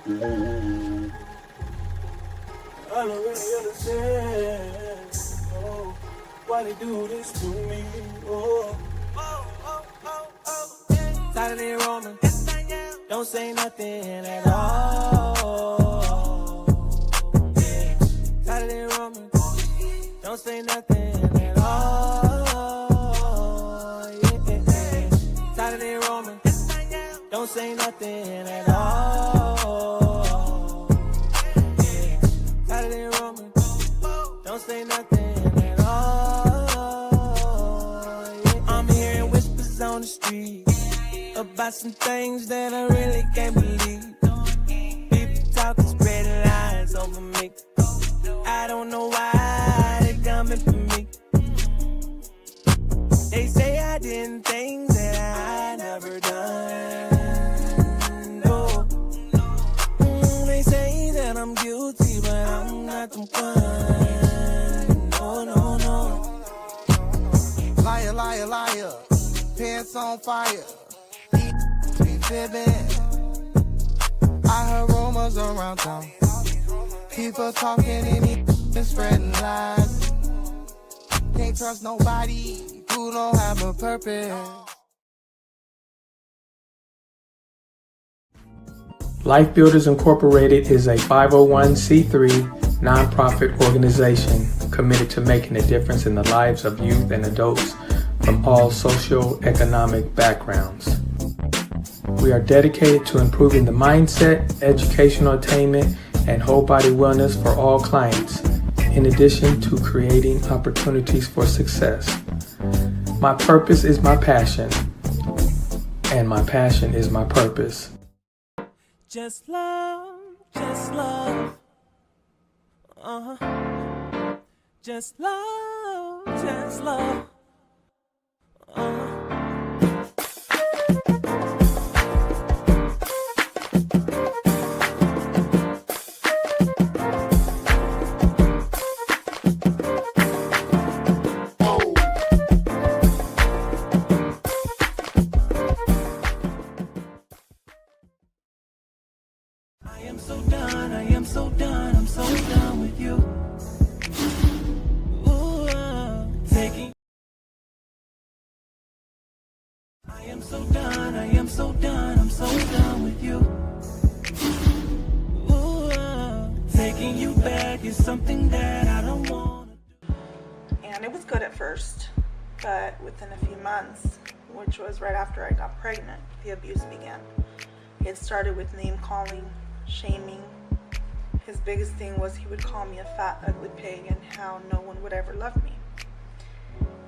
I don't really understand, oh, why they do this to me, oh. Saturday Roman, don't say nothing at all. Yeah. Saturday Roman, don't say nothing at all. Yeah. Saturday Roman, don't say nothing at all. Yeah. Saturday Roman, don't say nothing at all. Yeah. I'm hearing whispers on the street about some things that I really can't believe. People talking, spreading lies over me. I don't know why they coming for me. They say I did things that I never done. No. They say that I'm guilty, but I'm not the one. No, no, no. Liar, liar, liar. Pants on fire. Be fibbing. I heard rumors around town. People talking and spreading lies. Can't trust nobody who don't have a purpose. Life Builders Incorporated is a 501c3 nonprofit organization committed to making a difference in the lives of youth and adults from all socio-economic backgrounds. We are dedicated to improving the mindset, educational attainment, and whole body wellness for all clients, in addition to creating opportunities for success. My purpose is my passion, and my passion is my purpose. Just love, just love. Just love, just love. I am so done, I'm so done with you. Ooh, taking. I am so done, I'm so done with you. Ooh, taking you back is something that I don't want to do. And it was good at first, but within a few months, which was right after I got pregnant, the abuse began. It started with name calling, shaming. His biggest thing was he would call me a fat, ugly pig and how no one would ever love me.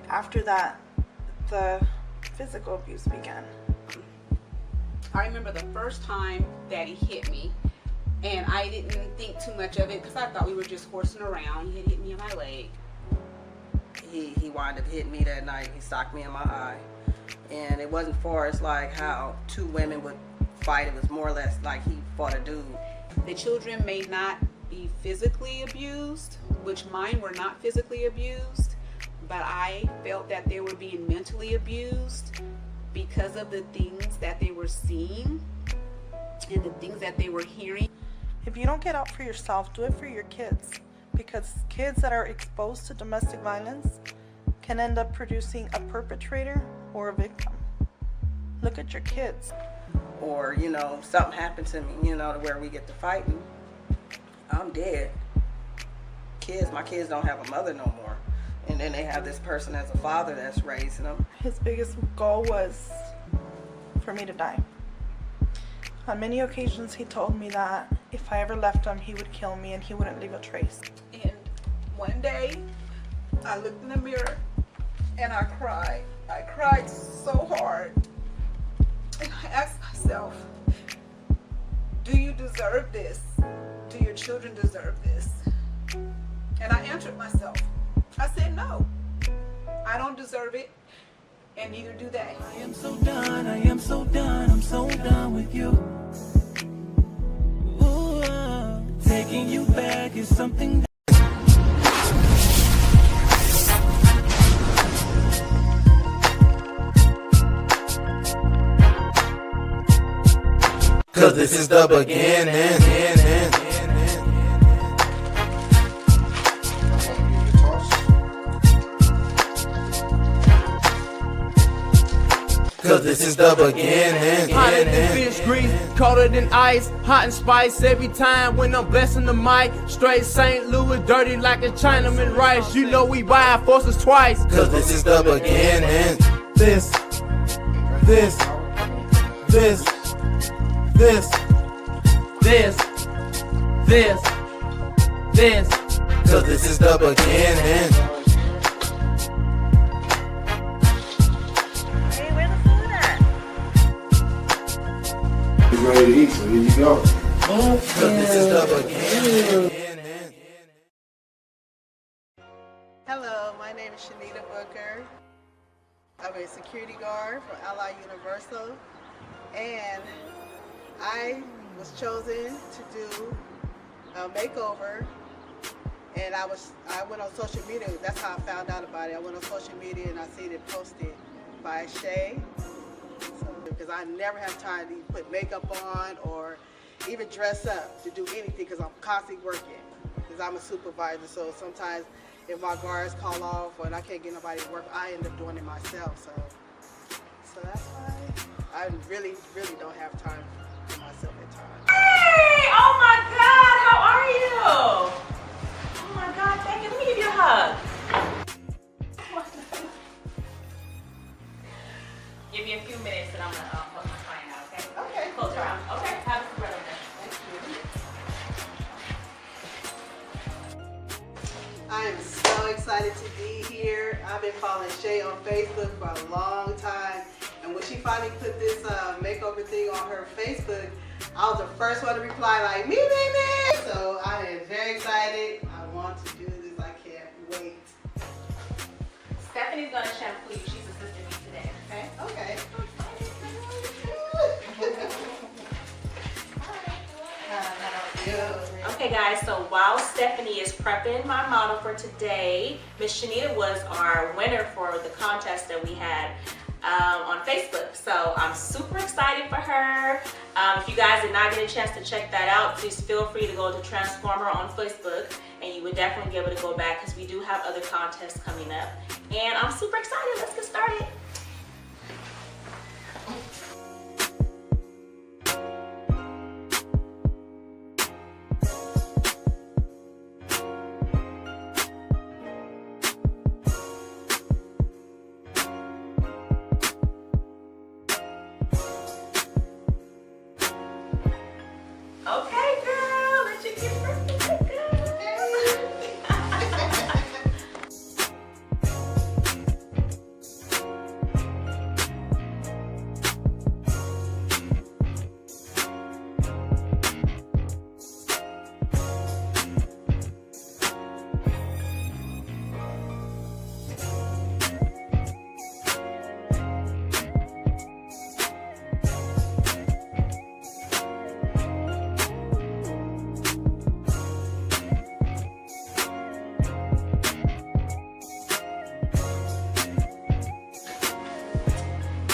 After that, the physical abuse began. I remember the first time Daddy hit me, and I didn't think too much of it because I thought we were just horsing around. He had hit me in my leg. He wound up hitting me that night. He socked me in my eye. And it wasn't for us like how two women would fight. It was more or less like he fought a dude. The children may not be physically abused, which mine were not physically abused, but I felt that they were being mentally abused because of the things that they were seeing and the things that they were hearing. If you don't get out for yourself, do it for your kids, because kids that are exposed to domestic violence can end up producing a perpetrator or a victim. Look at your kids. Or, you know, something happened to me, you know, to where we get to fighting, I'm dead. My kids don't have a mother no more. And then they have this person as a father that's raising them. His biggest goal was for me to die. On many occasions, he told me that if I ever left him, he would kill me and he wouldn't leave a trace. And one day, I looked in the mirror and I cried. I cried so hard. And I asked myself, do you deserve this? Do your children deserve this? And I answered myself. I said, no, I don't deserve it, and neither do they. I am so done, I'm so done with you. Ooh, taking you back is something that 'cause this is the beginning. Cause this is the beginning. Hotter than fish grease, colder than ice, hot and spice every time when I'm blessing the mic. Straight St. Louis, dirty like a Chinaman rice. You know we buy forces twice. Cause this is the beginning. This. Cause this is the beginning. Hey, where the food at? He's ready to eat, so here you go. Cause this is the beginning. Hello, my name is Shanita Booker. I'm a security guard for Ally Universal, and I was chosen to do a makeover. And I went on social media. That's how I found out about it. I went on social media and I seen it posted by Shay. Because I never have time to put makeup on or even dress up to do anything because I'm constantly working. Because I'm a supervisor, so sometimes if my guards call off or I can't get nobody to work, I end up doing it myself. So that's why I really don't have time for myself at times. Hey! Oh my God! How are you? Oh my God! Thank you. Let me give you a hug. Give me a few minutes and I'm gonna put my client out. Okay? Okay. Close your eyes. Okay. Have a cigarette over there. I am so excited to be here. I've been following Shay on Facebook for a long time, and when she finally put this makeover thing on her Facebook, I was the first one to reply like, me baby! So I am very excited. I want to do this. I can't wait. Stephanie gonna shampoo you. She's assisting me today. Okay? Okay. Okay guys, so while Stephanie is prepping my model for today, Miss Shanita was our winner for the contest that we had on Facebook. So I'm super excited for her. If you guys did not get a chance to check that out, please feel free to go to Transformer on Facebook and you would definitely be able to go back because we do have other contests coming up. And I'm super excited. Let's get started. Okay, girl, let you get ready.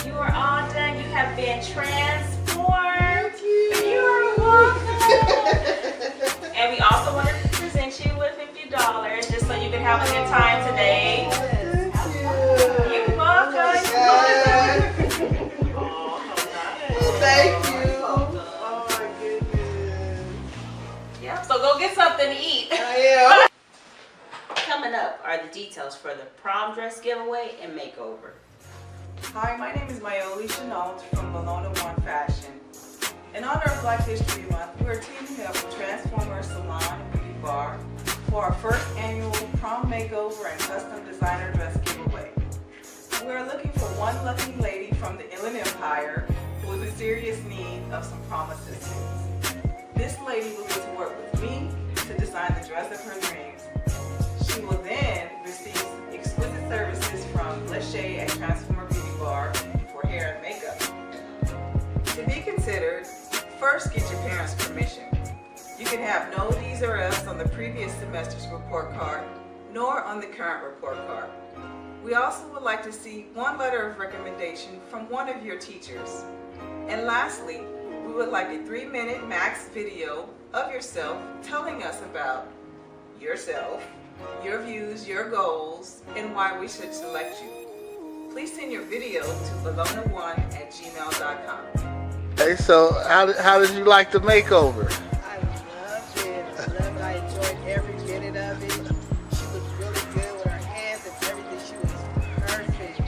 You are all done. You have been transformed. You are welcome. And we also want to present you with $50 just so you can have a good time today. You're welcome. Thank you. Oh my goodness. Yeah, so go get something to eat. I am. Coming up are the details for the prom dress giveaway and makeover. Hi, my name is Mayoli Chenault from Bologna One Fashion. In honor of Black History Month, we're teaming up with Transformer Salon and Beauty Bar for our first annual prom makeover and custom designer dress giveaway. We're looking for one lucky lady from the Inland Empire who is in serious need of some prom assistance. This lady will get to work with me to design the dress of her dreams. She will then receive exquisite services from Lachey at Transformer Beauty Bar for hair and makeup. To be considered, first get your parents' permission. You can have no D's or F's on the previous semester's report card, nor on the current report card. We also would like to see one letter of recommendation from one of your teachers. And lastly, We would like a 3-minute max video of yourself telling us about yourself, your views, your goals, and why we should select you. Please send your video to bologna1@gmail.com. Hey, so how did you like the makeover? I loved it. I enjoyed every minute of it. She looked really good with her hands and everything. She was perfect.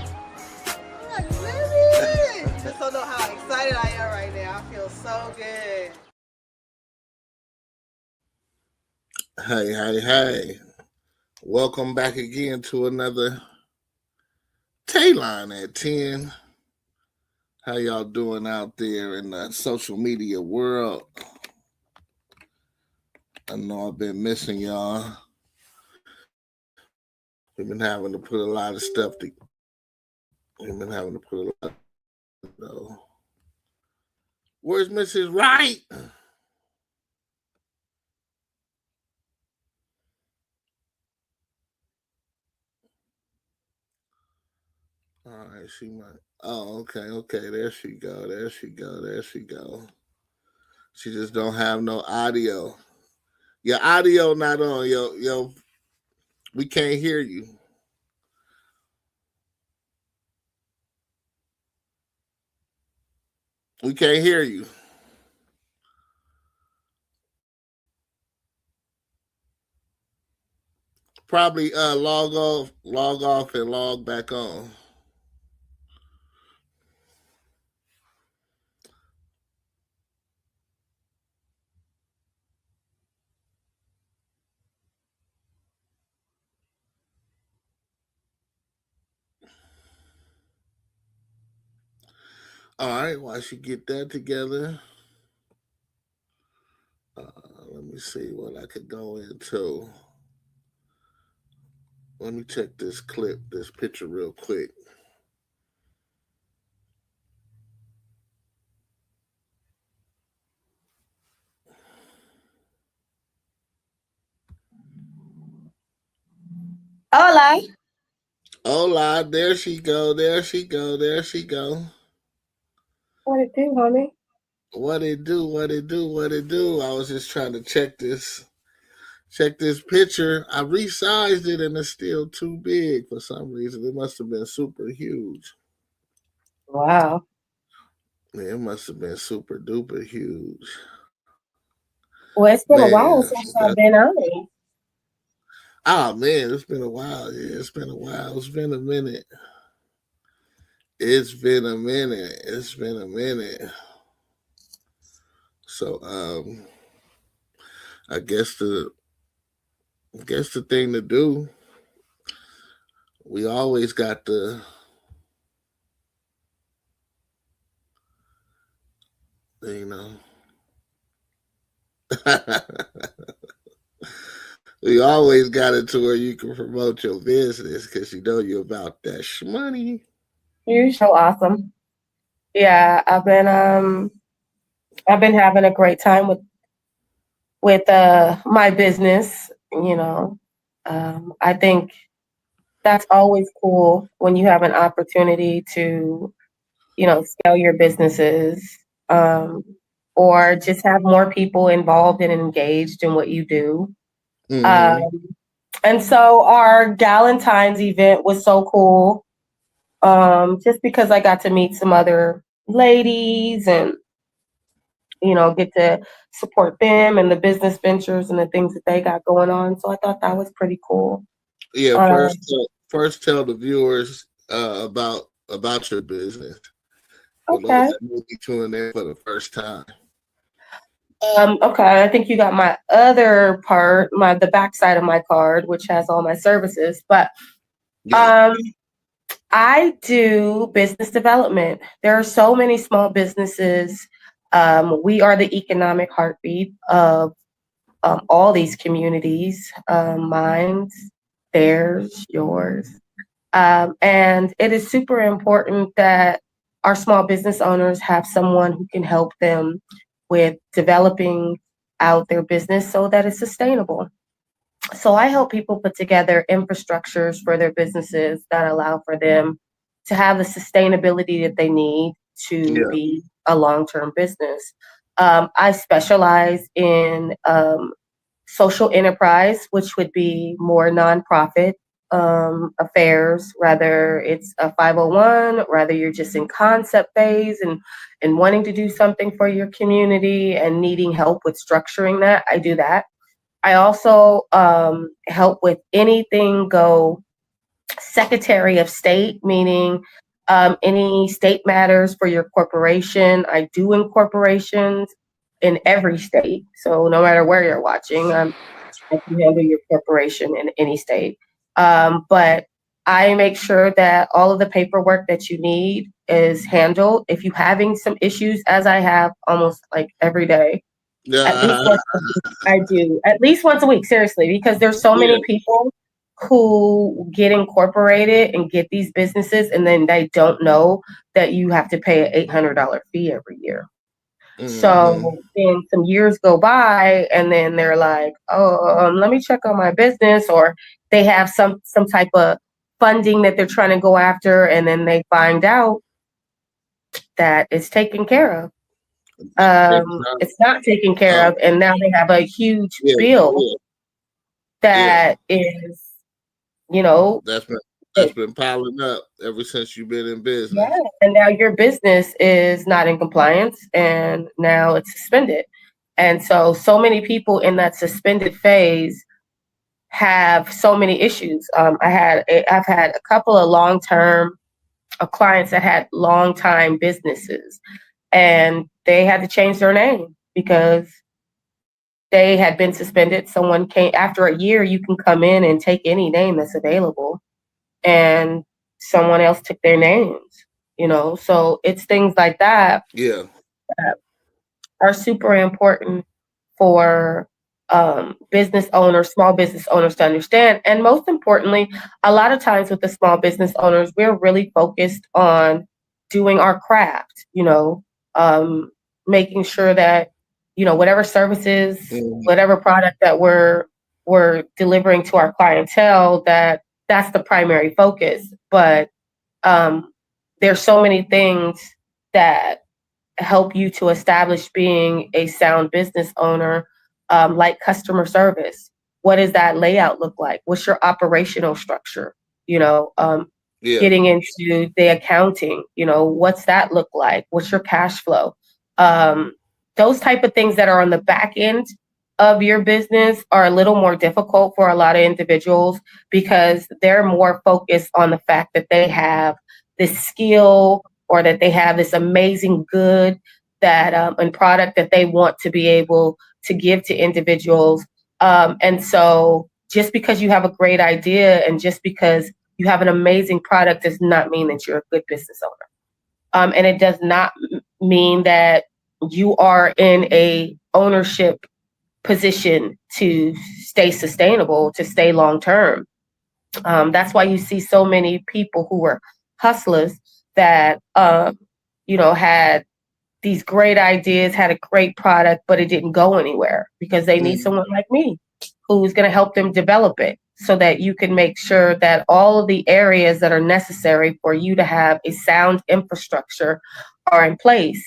I love it. You just don't know how excited I am right now. I feel so good. Hey. Welcome back again to another Talon at 10. How y'all doing out there in the social media world? I know I've been missing y'all. We've been having to put a lot of stuff Where's Mrs. Wright? All right, she might. Oh, okay. There she go. She just don't have no audio. Your audio not on. Yo, we can't hear you. We can't hear you. Probably log off, and log back on. All right, while she get that together, let me see what I could go into. Let me check this picture real quick. Hola. Hola, there she go. What it do, homie? What it do? I was just trying to check this picture. I resized it and it's still too big for some reason. It must have been super huge. Wow. Yeah, it must have been super duper huge. Well, it's been a while since I've been on. Oh man, it's been a while. Yeah, it's been a while. It's been a minute. So I guess the thing to do, we always got the we always got it to where you can promote your business because you know you're about that shmoney. You're so awesome. Yeah, I've been having a great time with my business. I think that's always cool when you have an opportunity to, scale your businesses, or just have more people involved and engaged in what you do. Mm-hmm. And so our Galentine's event was so cool, just because I got to meet some other ladies and, get to support them and the business ventures and the things that they got going on. So I thought that was pretty cool. Yeah, first tell the viewers about your business. For Okay. those that may be tuning in for the first time. Okay, I think you got my other part, the backside of my card, which has all my services. But I do business development. There are so many small businesses. We are the economic heartbeat of all these communities, mine, theirs, yours. And it is super important that our small business owners have someone who can help them with developing out their business so that it's sustainable. So I help people put together infrastructures for their businesses that allow for them to have the sustainability that they need to be a long-term business. I specialize in social enterprise, which would be more nonprofit affairs, whether it's a 501, rather you're just in concept phase and wanting to do something for your community and needing help with structuring that. I do that. I also help with anything go Secretary of State, meaning any state matters for your corporation. I do incorporations in every state. So no matter where you're watching, I can handle your corporation in any state. But I make sure that all of the paperwork that you need is handled. If you're having some issues, as I have almost like every day, at least once a week, I do at least once a week, seriously, because there's so many people who get incorporated and get these businesses, and then they don't know that you have to pay an $800 fee every year. So then some years go by, and then they're like, "Oh, let me check on my business," or they have some type of funding that they're trying to go after, and then they find out that it's taken care of. It's not taken care of, and now they have a huge bill that is, that's been piling up ever since you've been in business. Yeah, and now your business is not in compliance, and now it's suspended. And so many people in that suspended phase have so many issues. I've had a couple of long-term clients that had long-time businesses, and they had to change their name because they had been suspended. Someone came after a year. You can come in and take any name that's available, and someone else took their names. So it's things like that. Yeah, that are super important for business owners, small business owners to understand. And most importantly, a lot of times with the small business owners, we're really focused on doing our craft, making sure that, whatever services, whatever product that we're delivering to our clientele, that's the primary focus. But there's so many things that help you to establish being a sound business owner, like customer service. What does that layout look like? What's your operational structure? Getting into the accounting, what's that look like? What's your cash flow? Those type of things that are on the back end of your business are a little more difficult for a lot of individuals because they're more focused on the fact that they have this skill or that they have this amazing good that and product that they want to be able to give to individuals. And so just because you have a great idea and just because you have an amazing product does not mean that you're a good business owner. And it does not mean that you are in a ownership position to stay sustainable, to stay long term. That's why you see so many people who were hustlers that had these great ideas, had a great product, but it didn't go anywhere because they need someone like me who's going to help them develop it so that you can make sure that all of the areas that are necessary for you to have a sound infrastructure are in place.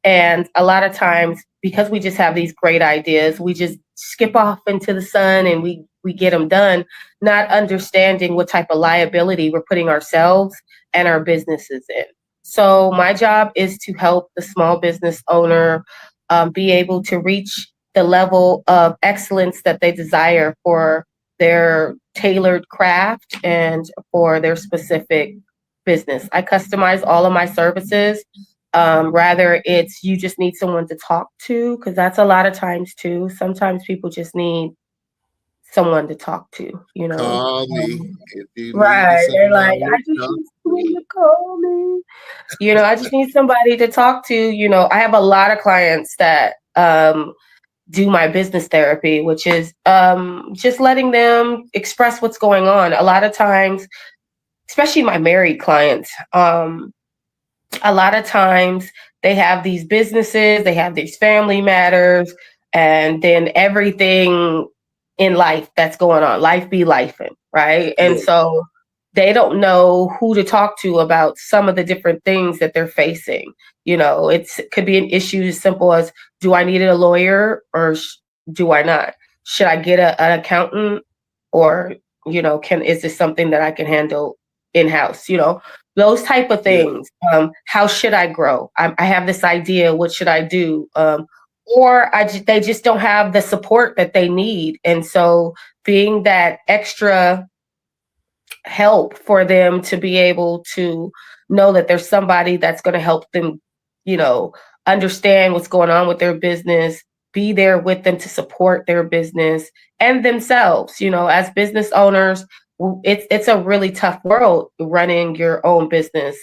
And a lot of times, because we just have these great ideas, we just skip off into the sun and we get them done, not understanding what type of liability we're putting ourselves and our businesses in. So my job is to help the small business owner be able to reach the level of excellence that they desire for their tailored craft and for their specific business. I customize all of my services. Rather it's you just need someone to talk to, because that's a lot of times too. Sometimes people just need someone to talk to, Call me if you right. need They're like, I just need someone to call me. I just need somebody to talk to. I have a lot of clients that do my business therapy, which is just letting them express what's going on. A lot of times, especially my married clients, a lot of times they have these businesses, they have these family matters, and then everything in life that's going on, life be lifing, right? And so they don't know who to talk to about some of the different things that they're facing. It could be an issue as simple as, do I need a lawyer or do I not? Should I get an accountant, or is this something that I can handle in-house? Those type of things. How should I grow? I have this idea. What should I do? Or they just don't have the support that they need, and so being that extra help for them to be able to know that there's somebody that's going to help them, understand what's going on with their business, be there with them to support their business and themselves. As business owners, it's a really tough world running your own business.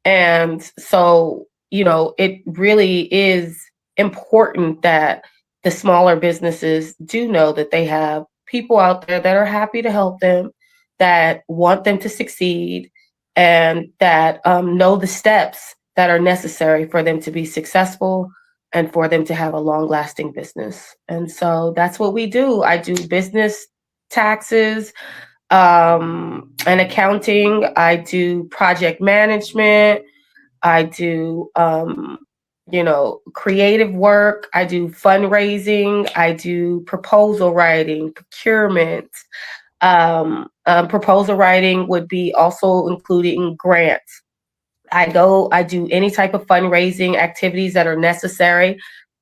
And so, it really is important that the smaller businesses do know that they have people out there that are happy to help them, that want them to succeed, and that know the steps that are necessary for them to be successful and for them to have a long-lasting business. And so that's what we do. I do business taxes and accounting. I do project management. I do creative work. I do fundraising. I do proposal writing, procurement. Proposal writing would be also including grants. I do any type of fundraising activities that are necessary.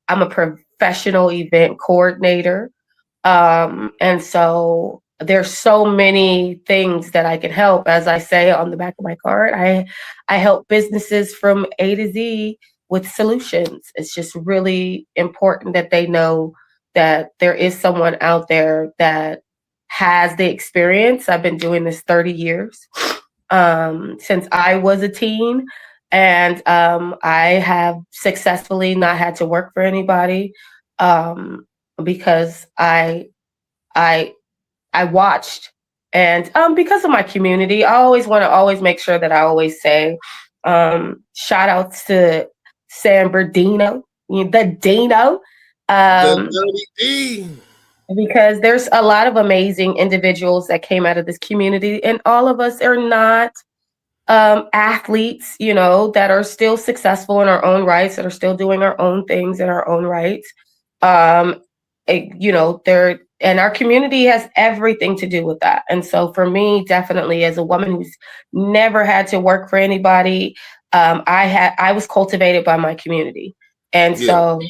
I'm a professional event coordinator. And so there's so many things that I can help. As I say on the back of my card, I help businesses from A to Z with solutions. It's just really important that they know that there is someone out there that has the experience. I've been doing this 30 years, since I was a teen, and I have successfully not had to work for anybody, because I watched, and because of my community, I always want to always make sure that I always say, shout outs to San Bernardino, the Dino. The D. Because there's a lot of amazing individuals that came out of this community, and all of us are not athletes, that are still successful in our own rights, that are still doing our own things in our own rights. They're, and our community has everything to do with that. And so for me, definitely, as a woman who's never had to work for anybody, I was cultivated by my community. And so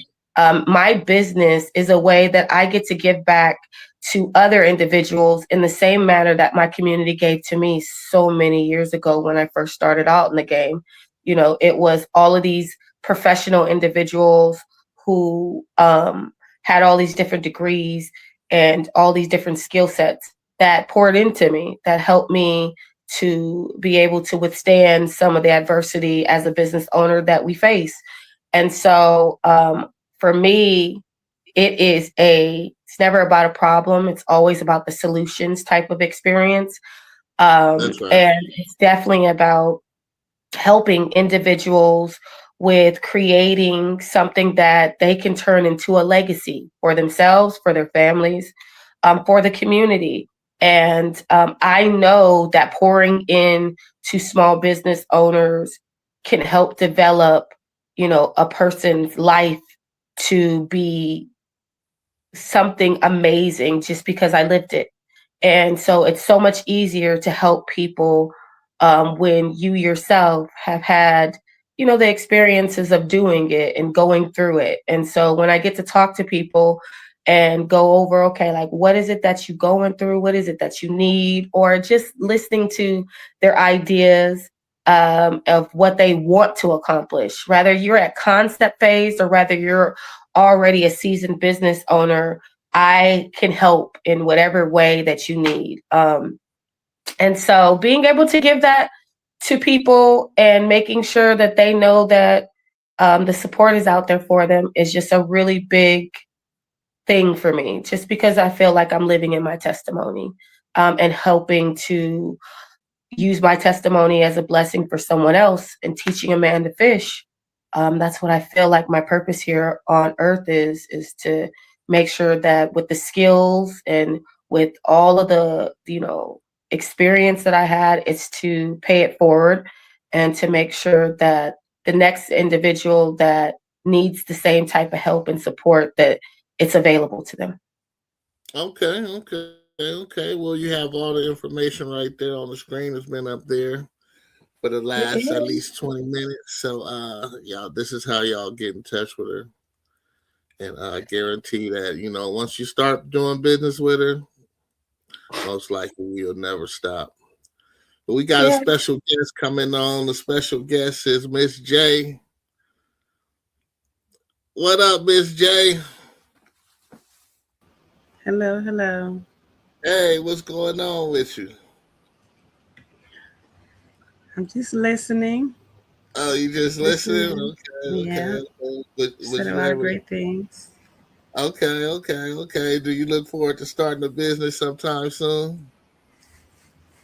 my business is a way that I get to give back to other individuals in the same manner that my community gave to me so many years ago when I first started out in the game. It was all of these professional individuals who had all these different degrees and all these different skill sets that poured into me, that helped me to be able to withstand some of the adversity as a business owner that we face. And so for me, it's never about a problem. It's always about the solutions type of experience. That's right. And it's definitely about helping individuals with creating something that they can turn into a legacy for themselves, for their families, for the community. And I know that pouring in to small business owners can help develop, a person's life to be something amazing just because I lived it. And so it's so much easier to help people when you yourself have had, the experiences of doing it and going through it. And so when I get to talk to people and go over, okay, like, what is it that you're going through? What is it that you need? Or just listening to their ideas of what they want to accomplish, whether you're at concept phase or whether you're already a seasoned business owner, I can help in whatever way that you need. And so being able to give that to people and making sure that they know that the support is out there for them is just a really big thing for me, just because I feel like I'm living in my testimony and helping to use my testimony as a blessing for someone else and teaching a man to fish. That's what I feel like my purpose here on earth is to make sure that with the skills and with all of the, experience that I had is to pay it forward and to make sure that the next individual that needs the same type of help and support, that it's available to them. Okay. Well, you have all the information right there on the screen. It's been up there for the last at least 20 minutes. So, y'all, this is how y'all get in touch with her. And I guarantee that, once you start doing business with her, most likely you'll never stop. But we got a special guest coming on. The special guest is Miss J. What up, Miss J? Hello. Hey, what's going on with you? I'm just listening. Oh, you just listening? Okay. Said a lot of great things. Okay. Do you look forward to starting a business sometime soon?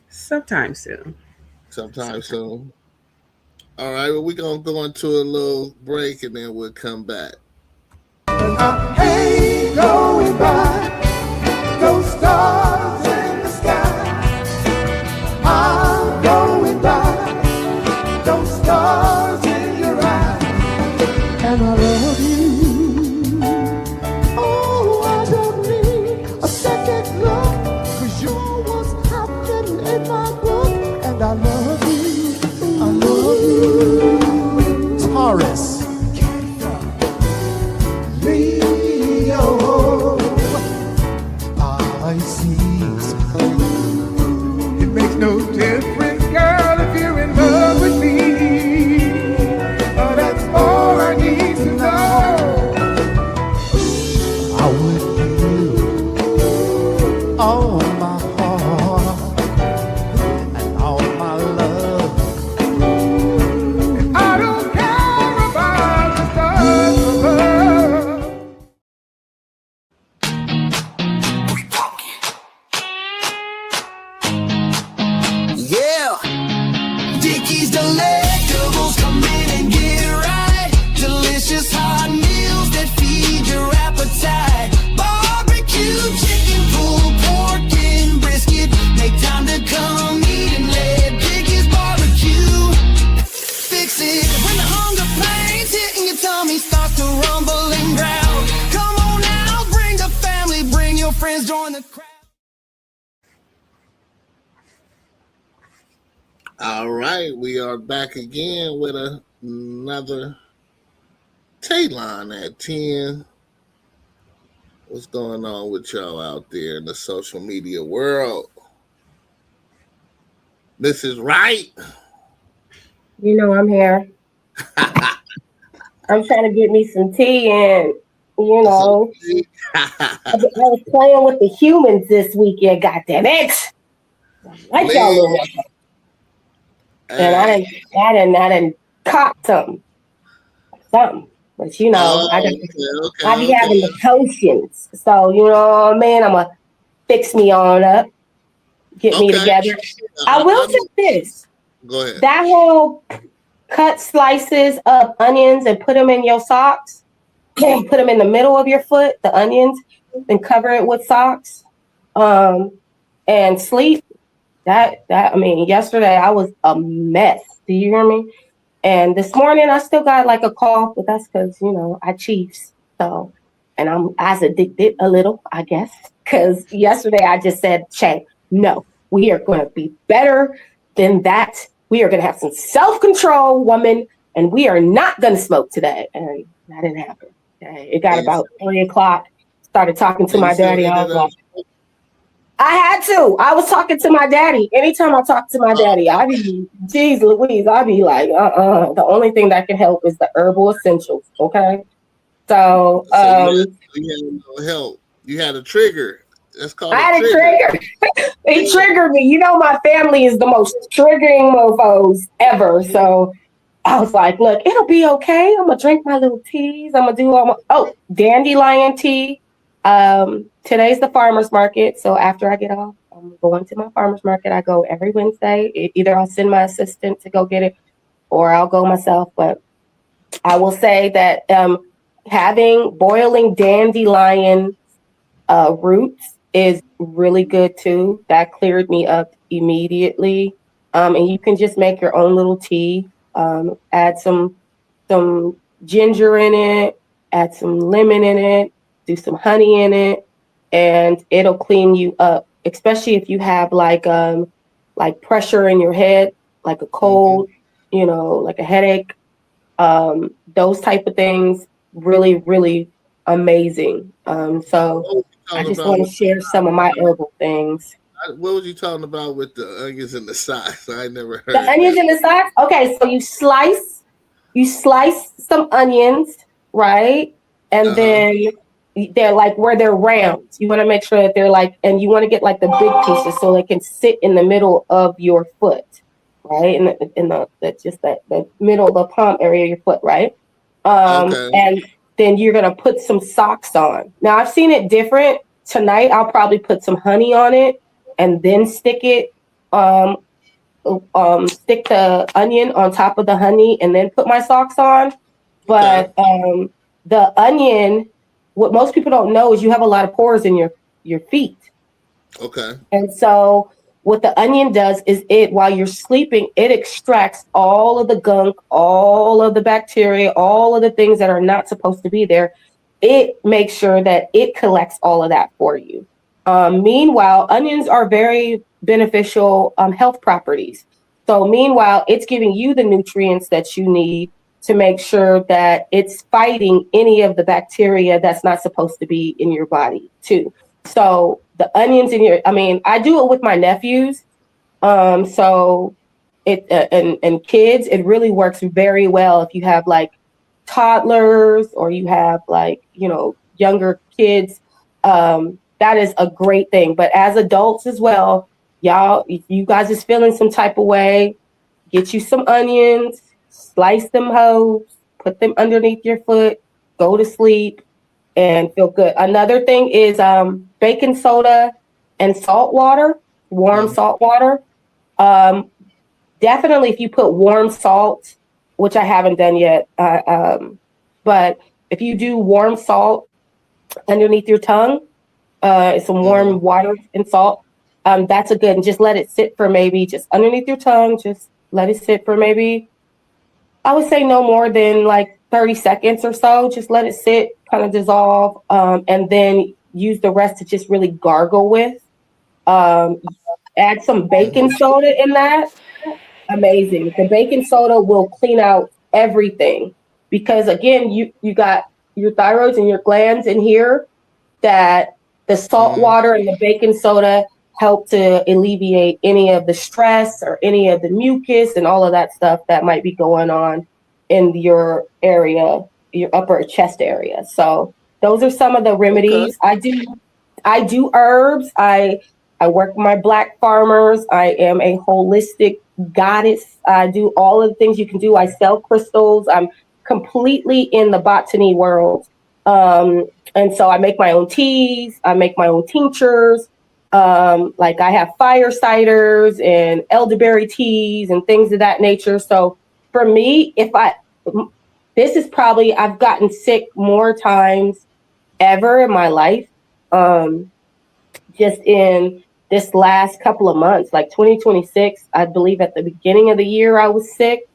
Sometime soon. All right, well, we're going to go into a little break and then we'll come back. Hey, going by those stars in the sky. I'm going by those stars in your eyes. And I love you. Oh, I don't need a second look, 'cause you're what's happening in my book. And I love you. I love you. Taurus. Leo, Pisces. It makes no difference, girl, if you're in love with me. Oh, that's all I need to know. I would give all my heart and all my love, and I don't care about the stars above. Yeah, Dickies Delectables, come in and get right. Delicious hot meals that feed your appetite. Barbecue, chicken, pulled pork, and brisket. Make time to come eat and let Dickies barbecue fix it. When the hunger pains hitting your tummy starts to rumble and growl, come on now, bring the family, bring your friends, join the crowd. All right, we are back again with another Talon at 10. What's going on with y'all out there in the social media world? This is right. You know I'm here. I'm trying to get me some tea and, I was playing with the humans this weekend, goddamn it. Like y'all little niggas. And I didn't caught something. But I be having the potions. So, you know what I mean? I'm going to fix me on up, get me together. I will say this. Go ahead. That whole cut slices of onions and put them in your socks, put them in the middle of your foot, the onions, and cover it with socks, and sleep. Yesterday I was a mess. Do you hear me? And this morning I still got like a cough, but that's because, I Chiefs. So, and I'm as addicted a little, I guess, because yesterday I just said, Shay, no, we are going to be better than that. We are going to have some self-control, woman, and we are not going to smoke today. And that didn't happen. Okay? It got about 3 o'clock. Started talking to my daddy. I was like, I had to. I was talking to my daddy. Anytime I talk to my daddy, geez Louise, I'd be like, The only thing that can help is the herbal essentials. Okay. So you had no help. You had a trigger. That's called I had a trigger. He triggered me. My family is the most triggering mofos ever. So I was like, look, it'll be okay. I'm gonna drink my little teas. I'm gonna do all my dandelion tea. Today's the farmer's market, so after I get off, I'm going to my farmer's market. I go every Wednesday. Either I'll send my assistant to go get it, or I'll go myself. But I will say that boiling dandelion roots is really good too. That cleared me up immediately. And you can just make your own little tea. Add some ginger in it, add some lemon in it, do some honey in it, and it'll clean you up. Especially if you have like pressure in your head, like a cold, like a headache. Those type of things, really, really amazing. So I just want to share some of my herbal things. What was you talking about with the onions and the socks? I never heard The onions and the socks? Okay, so you slice some onions, right? And then they're like where they're round. You want to make sure that they're like, and you want to get like the big pieces so they can sit in the middle of your foot, right? In the middle of the palm area of your foot, right? And then you're gonna put some socks on. Now I've seen it different. Tonight I'll probably put some honey on it and then stick the onion on top of the honey and then put my socks on. But the onion, what most people don't know is you have a lot of pores in your feet. Okay. And so what the onion does is while you're sleeping, it extracts all of the gunk, all of the bacteria, all of the things that are not supposed to be there. It makes sure that it collects all of that for you. Meanwhile, onions are very beneficial health properties. So meanwhile, it's giving you the nutrients that you need to make sure that it's fighting any of the bacteria that's not supposed to be in your body too. So the onions I do it with my nephews. So and kids, it really works very well if you have like toddlers or you have like, younger kids. That is a great thing. But as adults as well, y'all, if you guys is feeling some type of way, get you some onions, slice them hoes, put them underneath your foot, go to sleep, and feel good. Another thing is baking soda and salt water, warm salt water. Definitely if you put warm salt, which I haven't done yet, but if you do warm salt underneath your tongue, some warm water and salt, that's a good, and just let it sit for maybe just underneath your tongue, just let it sit for maybe, I would say no more than like 30 seconds or so. Just let it sit, kind of dissolve, and then use the rest to just really gargle with. Add some baking soda in that. Amazing. The baking soda will clean out everything because again, you got your thyroids and your glands in here that the salt water and the baking soda help to alleviate any of the stress or any of the mucus and all of that stuff that might be going on in your area, your upper chest area. So those are some of the remedies. Okay. I do herbs. I work with my Black farmers. I am a holistic goddess. I do all of the things you can do. I sell crystals. I'm completely in the botany world. And so I make my own teas. I make my own tinctures. Like I have fire ciders and elderberry teas and things of that nature. So for me, I've gotten sick more times ever in my life. Just in this last couple of months, like 2026, I believe at the beginning of the year I was sick.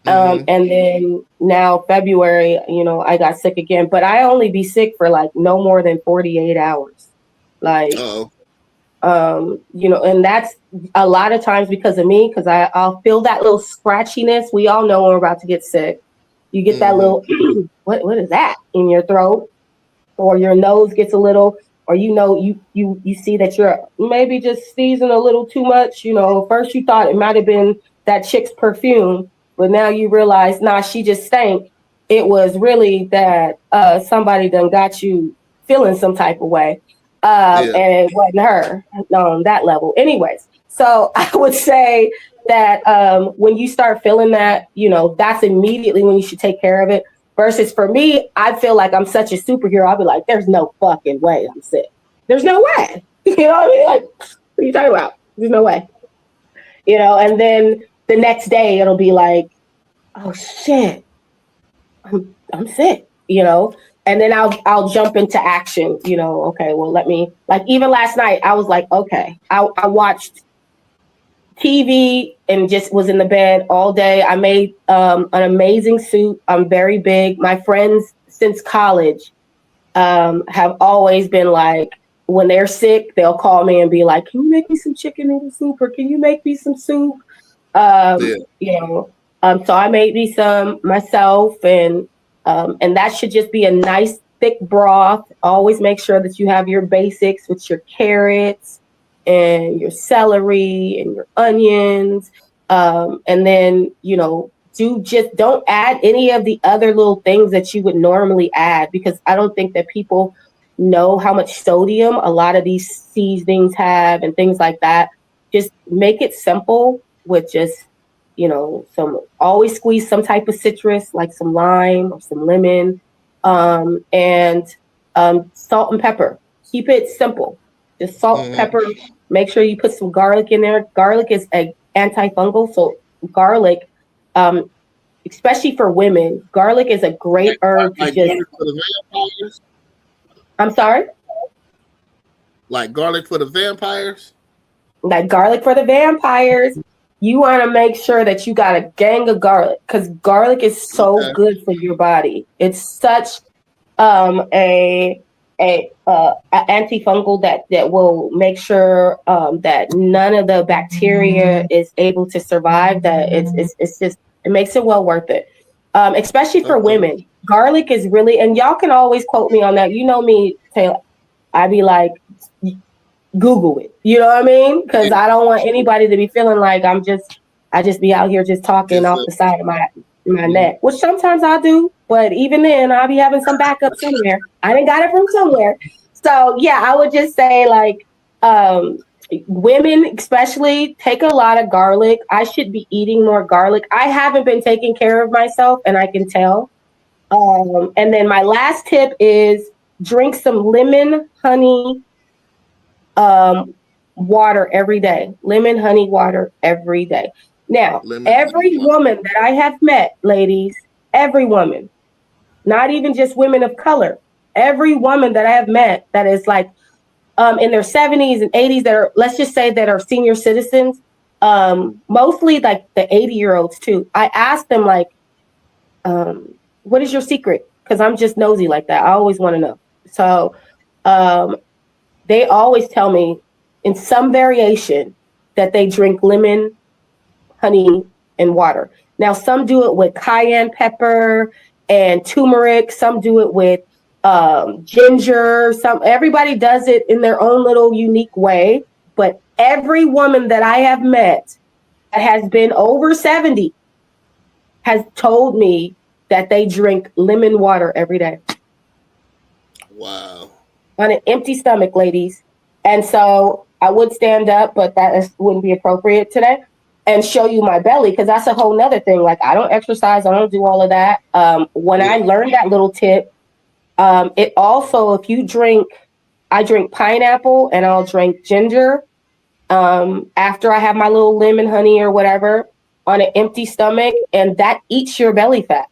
And then now February, I got sick again, but I only be sick for like no more than 48 hours. Like, and that's a lot of times because of me, because I'll feel that little scratchiness. We all know when we're about to get sick. You get that little, what is that in your throat, or your nose gets a little, or you see that you're maybe just sneezing a little too much. First you thought it might have been that chick's perfume, but now you realize, nah, she just stank. It was really that somebody done got you feeling some type of way. And it wasn't her on that level. Anyways, so I would say that when you start feeling that, that's immediately when you should take care of it. Versus for me, I feel like I'm such a superhero. I'll be like, there's no fucking way I'm sick. There's no way. You know what I mean? Like, what are you talking about? There's no way. And then the next day it'll be like, oh shit, I'm sick, and then I'll jump into action, okay, well, let me, like, even last night I was like, okay, I watched TV and just was in the bed all day. I made an amazing soup. I'm very big. My friends since college have always been like, when they're sick, they'll call me and be like, "Can you make me some chicken noodle soup, or can you make me some soup?" Yeah. You know, so I made me some myself, and that should just be a nice thick broth. Always make sure that you have your basics with your carrots and your celery and your onions, and then don't add any of the other little things that you would normally add, because I don't think that people know how much sodium a lot of these seasonings have and things like that. Just make it simple with just, always squeeze some type of citrus, like some lime or some lemon, and salt and pepper. Keep it simple. Just salt, pepper. Make sure you put some garlic in there. Garlic is an antifungal, so garlic, especially for women, garlic is a great herb to just. For the vampires? I'm sorry? Like garlic for the vampires? Like garlic for the vampires. You want to make sure that you got a gang of garlic, because garlic is so good for your body. It's such a antifungal that will make sure that none of the bacteria is able to survive. That it's just, it makes it well worth it, especially for women. Garlic is really, and y'all can always quote me on that. You know me, Taylor. I be like, Google it. You know what I mean? Because I don't want anybody to be feeling like I just be out here just talking off the side of my neck, which sometimes I do. But even then, I'll be having some backup somewhere. I done got it from somewhere. So yeah, I would just say, like, women especially, take a lot of garlic. I should be eating more garlic. I haven't been taking care of myself, and I can tell. And then my last tip is drink some lemon honey water every day. Lemon honey water every day. Now, every woman that I have met, ladies, every woman, not even just women of color, every woman that I have met that is like in their 70s and 80s, that are, let's just say, that are senior citizens, mostly like the 80-year-olds too. I asked them, like, what is your secret? Because I'm just nosy like that. I always want to know. So they always tell me in some variation that they drink lemon, honey, and water. Now, some do it with cayenne pepper and turmeric. Some do it with ginger. Everybody does it in their own little unique way. But every woman that I have met that has been over 70 has told me that they drink lemon water every day. Wow. On an empty stomach, ladies. And so I would stand up, but wouldn't be appropriate today, and show you my belly, because that's a whole nother thing. Like, I don't exercise. I don't do all of that. When I learned that little tip, it also, if you drink, I drink pineapple and I'll drink ginger after I have my little lemon honey or whatever on an empty stomach, and that eats your belly fat.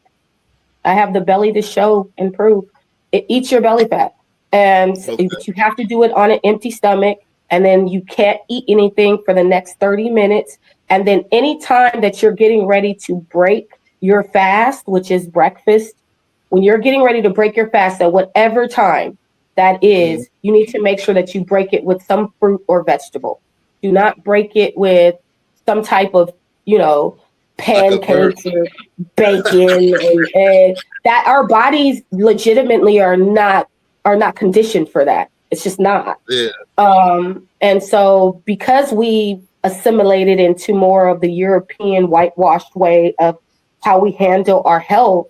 I have the belly to show and prove. It eats your belly fat. And but you have to do it on an empty stomach, and then you can't eat anything for the next 30 minutes. And then anytime that you're getting ready to break your fast, which is breakfast, when you're getting ready to break your fast at whatever time that is, you need to make sure that you break it with some fruit or vegetable. Do not break it with some type of, pancakes or bacon, and that our bodies legitimately are not conditioned for that. It's just not. Yeah. And so because we assimilated into more of the European whitewashed way of how we handle our health,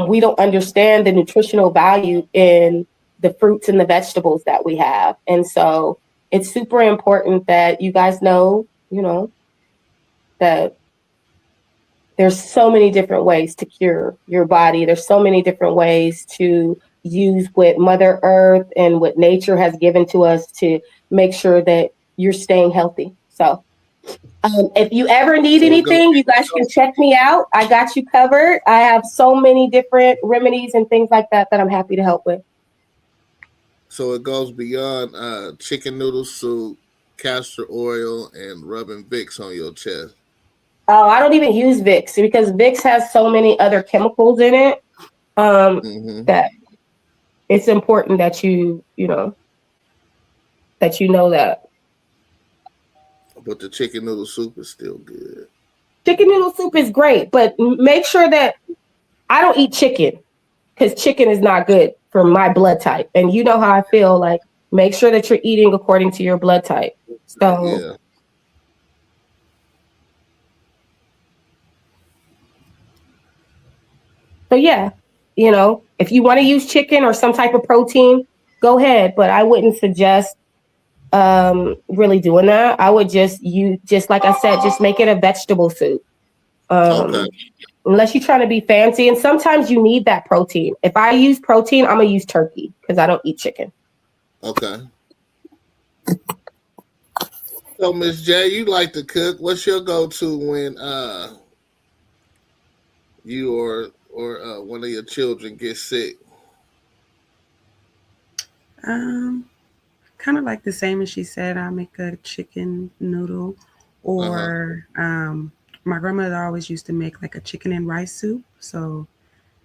we don't understand the nutritional value in the fruits and the vegetables that we have. And so it's super important that you guys know, that there's so many different ways to cure your body. There's so many different ways to use what Mother Earth and what nature has given to us to make sure that you're staying healthy. So if you ever need anything, you guys can check me out. I got you covered. I have so many different remedies and things like that I'm happy to help with. So it goes beyond chicken noodle soup, castor oil and rubbing Vicks on your chest? Oh, I don't even use Vicks because Vicks has so many other chemicals in it that it's important that you know that. But the chicken noodle soup is still good. Chicken noodle soup is great, but make sure that I don't eat chicken because chicken is not good for my blood type. And you know how I feel, like make sure that you're eating according to your blood type. So yeah, if you want to use chicken or some type of protein, go ahead. But I wouldn't suggest really doing that. I would just like I said, just make it a vegetable soup. Unless you're trying to be fancy. And sometimes you need that protein. If I use protein, I'm going to use turkey because I don't eat chicken. Okay. So, Miss J, you like to cook. What's your go-to when you or one of your children gets sick? Kind of like the same as she said. I make a chicken noodle, or my grandmother always used to make like a chicken and rice soup. So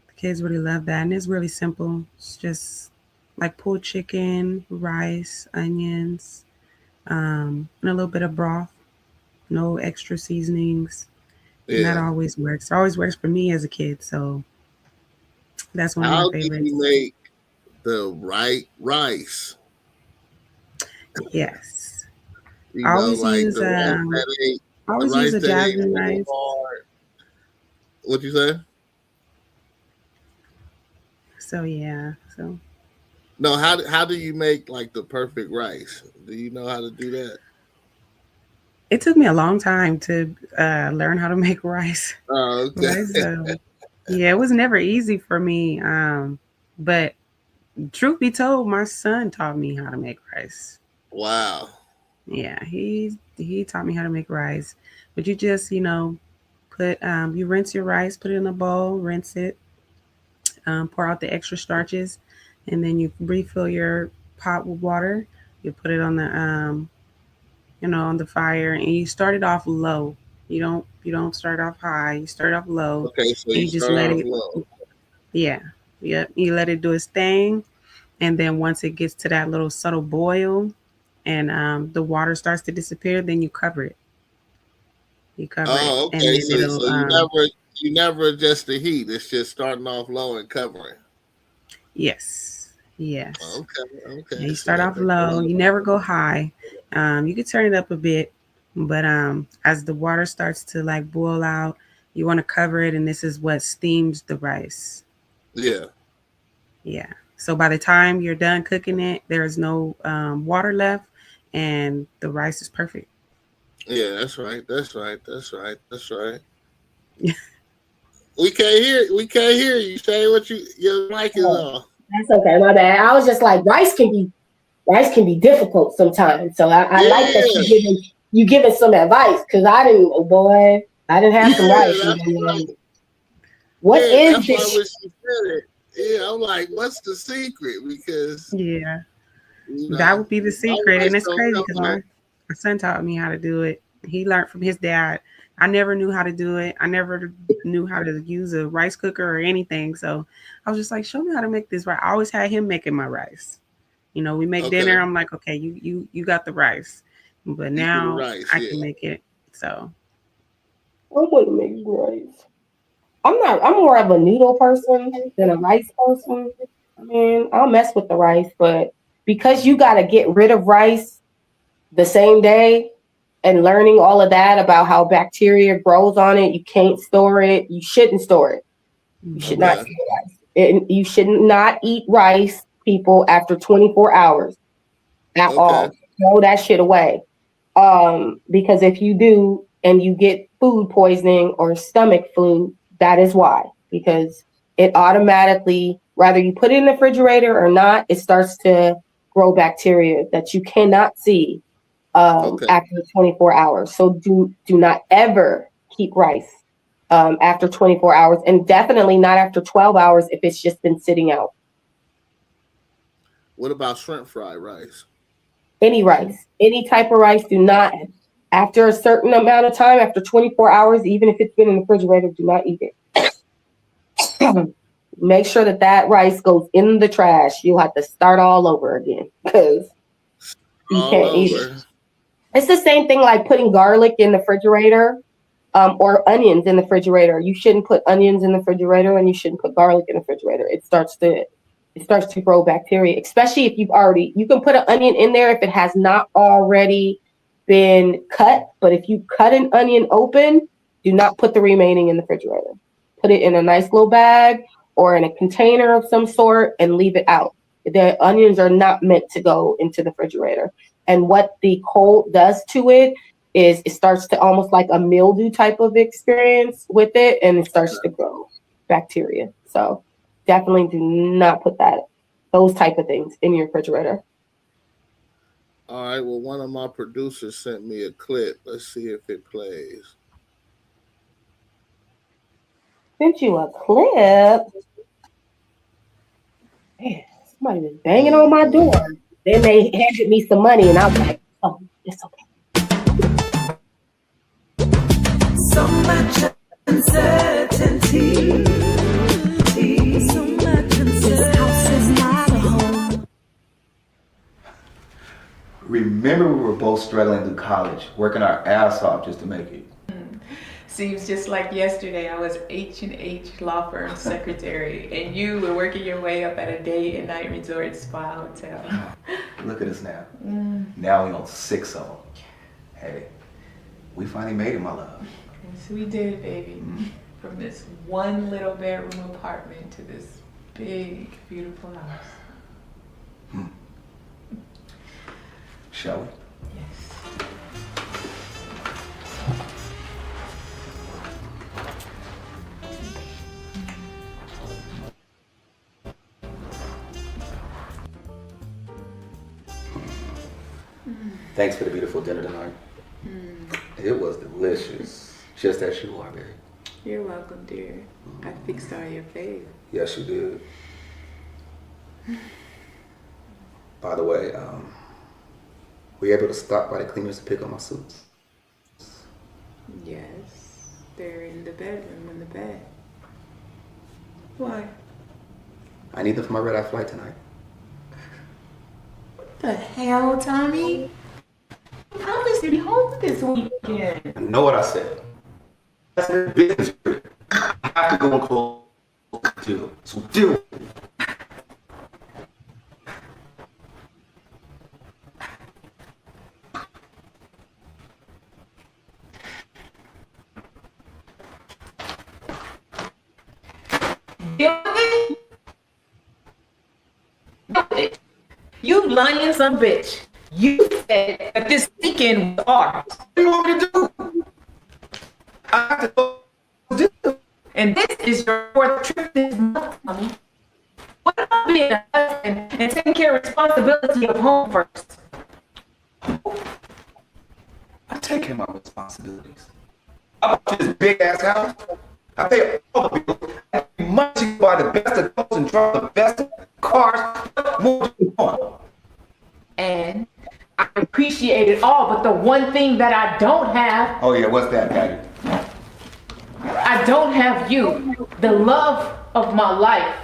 the kids really love that, and it's really simple. It's just like pulled chicken, rice, onions, and a little bit of broth. No extra seasonings. Yeah. And that always works. It always works for me as a kid. So that's one of my favorites. How do you make the right rice? Yes. I always use a jasmine rice. What'd you say? So yeah. So no, how do you make like the perfect rice? Do you know how to do that? It took me a long time to learn how to make rice. Oh, okay. Rice, yeah, it was never easy for me. But truth be told, my son taught me how to make rice. Wow. Yeah, he taught me how to make rice. But you just, put you rinse your rice, put it in a bowl, rinse it, pour out the extra starches, and then you refill your pot with water. You put it on the on the fire, and you start it off low. You don't start off high. You start off low. Okay, so you just let it low. Yeah. Yep. You let it do its thing, and then once it gets to that little subtle boil, and the water starts to disappear, then you cover it. You cover it. Oh, okay. So you never adjust the heat. It's just starting off low and covering. Yes. Yes. Okay. And you start off low. You never go high. You can turn it up a bit, but as the water starts to like boil out, you want to cover it, and this is what steams the rice. Yeah. Yeah. So by the time you're done cooking it, there is no water left, and the rice is perfect. Yeah, that's right. We can't hear you. Say what your mic is on. That's okay, my bad. I was just like, rice can be difficult sometimes. So I like that you giving some advice, because I didn't have some rice. What is this? Yeah, I'm like, what's the secret? Because that would be the secret, and it's crazy because my son taught me how to do it. He learned from his dad. I never knew how to do it. I never knew how to use a rice cooker or anything. So I was just like, show me how to make this rice. I always had him making my rice. We make dinner. I'm like, okay, you got the rice, but now I can make it. So I want to make rice. I'm more of a noodle person than a rice person. I mean, I'll mess with the rice, but because you got to get rid of rice the same day, and learning all of that about how bacteria grows on it, you can't store it. You shouldn't store it. You should not store rice. You should not eat rice, people, after 24 hours at all. Throw that shit away. Because if you do and you get food poisoning or stomach flu, that is why. Because it automatically, whether you put it in the refrigerator or not, it starts to grow bacteria that you cannot see after 24 hours. So do not ever keep rice after 24 hours, and definitely not after 12 hours if it's just been sitting out. What about shrimp fried rice? Any rice, any type of rice, do not, after a certain amount of time, after 24 hours, even if it's been in the refrigerator, do not eat it. Make sure that rice goes in the trash. You'll have to start all over again because you All can't eat it. over. It's the same thing like putting garlic in the refrigerator, or onions in the refrigerator. You shouldn't put onions in the refrigerator, and you shouldn't put garlic in the refrigerator. It starts to grow bacteria, especially if you can put an onion in there if it has not already been cut. But if you cut an onion open, do not put the remaining in the refrigerator. Put it in a nice little bag or in a container of some sort and leave it out. The onions are not meant to go into the refrigerator. And what the cold does to it is it starts to almost like a mildew type of experience with it, and it starts to grow bacteria. So definitely do not put those type of things in your refrigerator. All right. Well, one of my producers sent me a clip. Let's see if it plays. Sent you a clip. Man, somebody was banging on my door. Then they handed me some money, and I was like, "Oh, it's okay." So much uncertainty. So much uncertainty. This house is not a home. Remember, we were both struggling through college, working our ass off just to make it. Seems just like yesterday I was H&H law firm secretary and you were working your way up at a day and night resort spa hotel. Look at us now. Now we own 6 of them. Hey, we finally made it, my love. Yes, we did, baby. From this one little bedroom apartment to this big, beautiful house. Shall we? Yes. Thanks for the beautiful dinner tonight. It was delicious. Just as you are, baby. You're welcome, dear. I fixed all your faves. Yes, you did. By the way, were you able to stop by the cleaners to pick up my suits? Yes, they're in the bedroom in the bed. Why? I need them for my red-eye flight tonight. What the hell, Tommy? I'm just at home this weekend. I know what I said. That's a business trip. I have to go and close the deal. So deal with it. You lying some bitch. You said that this weekend was ours. What do you want me to do? I have to go do. And this is your 4th trip this month, Tommy. What about being a husband and taking care of responsibility of home first? I take care of my responsibilities. I bought you this big ass house. I pay all the bills. I must buy the best of clothes and drive the best cars. What more do you want? And I appreciate it all, but the one thing that I don't have. Oh yeah, what's that, Daddy? I don't have you, the love of my life.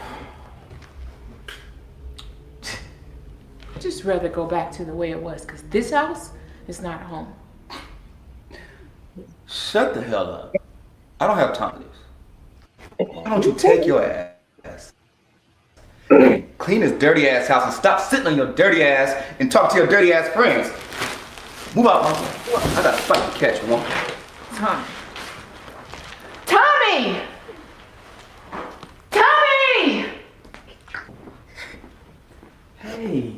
I'd just rather go back to the way it was, because this house is not home. Shut the hell up. I don't have time for this. Why don't you take your ass? Clean this dirty ass house and stop sitting on your dirty ass and talk to your dirty ass friends. Move out, Mom. I got a fight to catch, one. Tommy. Tommy! Tommy! Hey.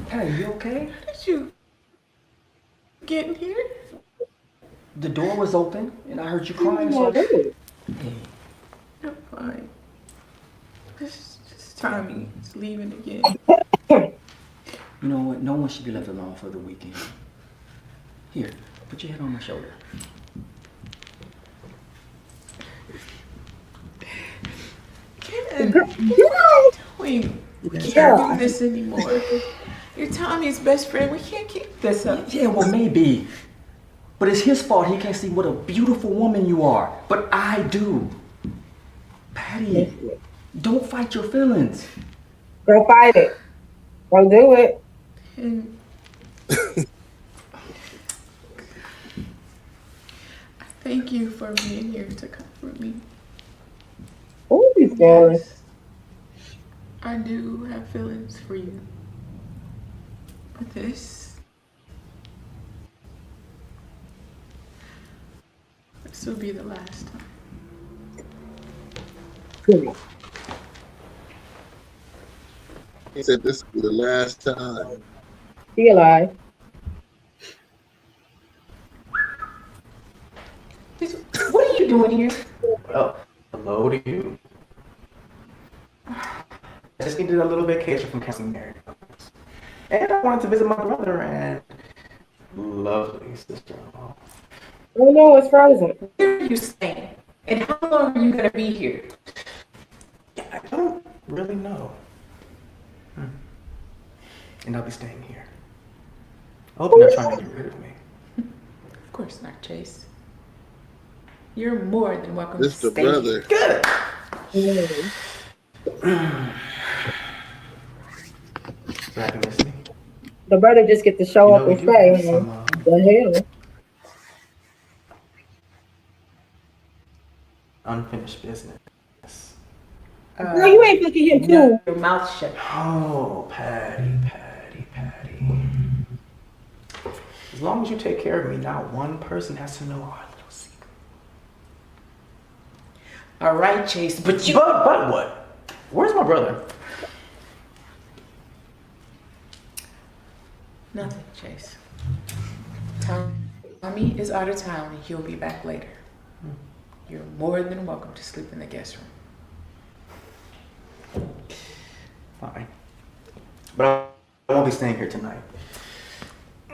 Hey, you okay? How did you get in here? The door was open and I heard you crying. So hey. I'm fine. Just Tommy. It's leaving again. You know what? No one should be left alone for the weekend. Here, put your head on my shoulder. What are you doing? We That's can't right. do this anymore. You're Tommy's best friend. We can't keep this up. Yeah, well, maybe. But it's his fault he can't see what a beautiful woman you are. But I do. Patty, don't fight your feelings. Go fight it. Don't do it. And thank you for being here to comfort me. Oh, he's going. I do have feelings for you. But this will be the last time. He said this will be the last time. Be alive. What are you doing here? Well, hello to you. I just needed a little vacation from California. And I wanted to visit my brother and lovely sister-in-law. Oh no, it's frozen. Where are you staying? And how long are you going to be here? I don't really know. And I'll be staying here. I hope you're not trying to get rid of me. Of course not, Chase. You're more than welcome This to the stay brother. here. Good. Glad to miss me. The brother just get to show up and You have say, some, the hell. unfinished business. No, you ain't looking him too. Your mouth shut. Oh, Patty. As long as you take care of me, not one person has to know our little secret. All right, Chase, but you... But what? Where's my brother? Nothing, Chase. Tommy is out of town and he'll be back later. You're more than welcome to sleep in the guest room. Fine. But I won't be staying here tonight.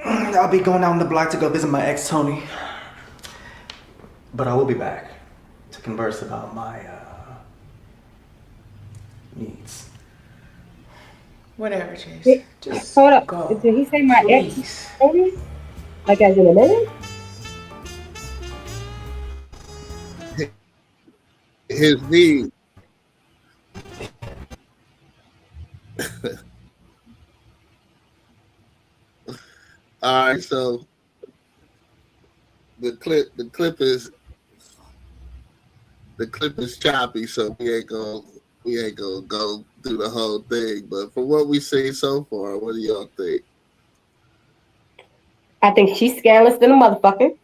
I'll be going down the block to go visit my ex, Tony. But I will be back to converse about my needs. Whatever, Chase. Just Hold up. go. Did he say my ex? Please. Tony? Like as in a minute? His need. All right, so the clip is choppy, so we ain't gonna go through the whole thing. But from what we see so far, what do y'all think? I think she's scandalous than a motherfucker.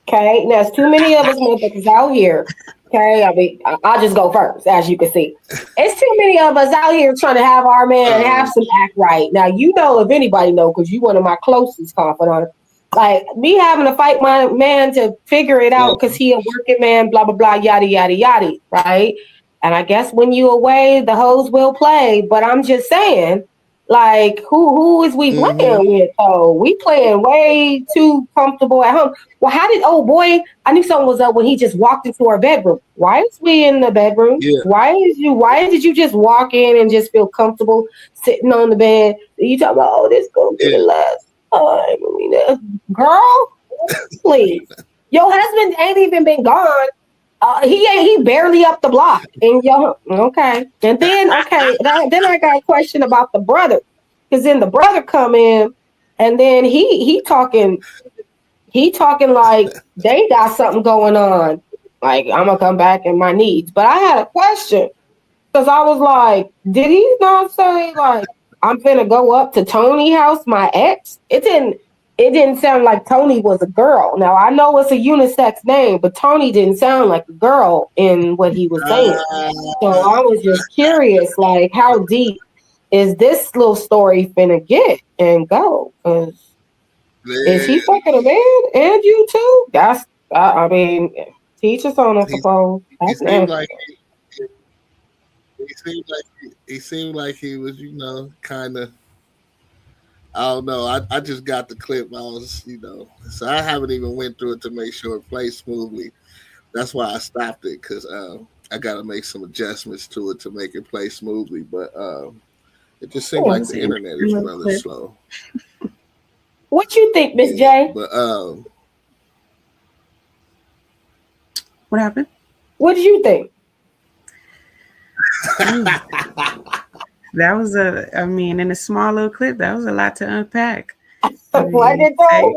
Okay, now there's too many of us motherfuckers out here. Okay, I mean, I'll just go first, as you can see. It's too many of us out here trying to have our man have some act right. Now, you know, if anybody know, because you one of my closest confidants. Like, me having to fight my man to figure it out because he a working man, blah, blah, blah, yada, yada, yada, right? And I guess when you away, the hoes will play. But I'm just saying, like, who is we playing with, though? We playing way too comfortable at home. Well, how did, oh boy, I knew something was up when he just walked into our bedroom. Why is we in the bedroom? Yeah. Why did you just walk in and just feel comfortable sitting on the bed? You talk about, oh, this gonna be the last time. Girl, please. Your husband ain't even been gone. He barely up the block. And okay. And then then I got a question about the brother. Because then the brother come in and then he talking like they got something going on. Like, I'm gonna come back in my needs. But I had a question. Because I was like, did he not say like I'm finna go up to Tony house, my ex? It didn't sound like Tony was a girl. Now, I know it's a unisex name, but Tony didn't sound like a girl in what he was saying. So I was just curious, like, how deep is this little story finna get and go? Is he fucking a man and you too? That's, I mean, teach us on, I suppose. That's nasty. He seemed like he was, kind of. I don't know. I just got the clip. I was, so I haven't even went through it to make sure it plays smoothly. That's why I stopped it because I gotta make some adjustments to it to make it play smoothly. But it just seems like the internet is rather slow. What you think, Miss J? But What happened? What did you think? That was in a small little clip, that was a lot to unpack. What did they?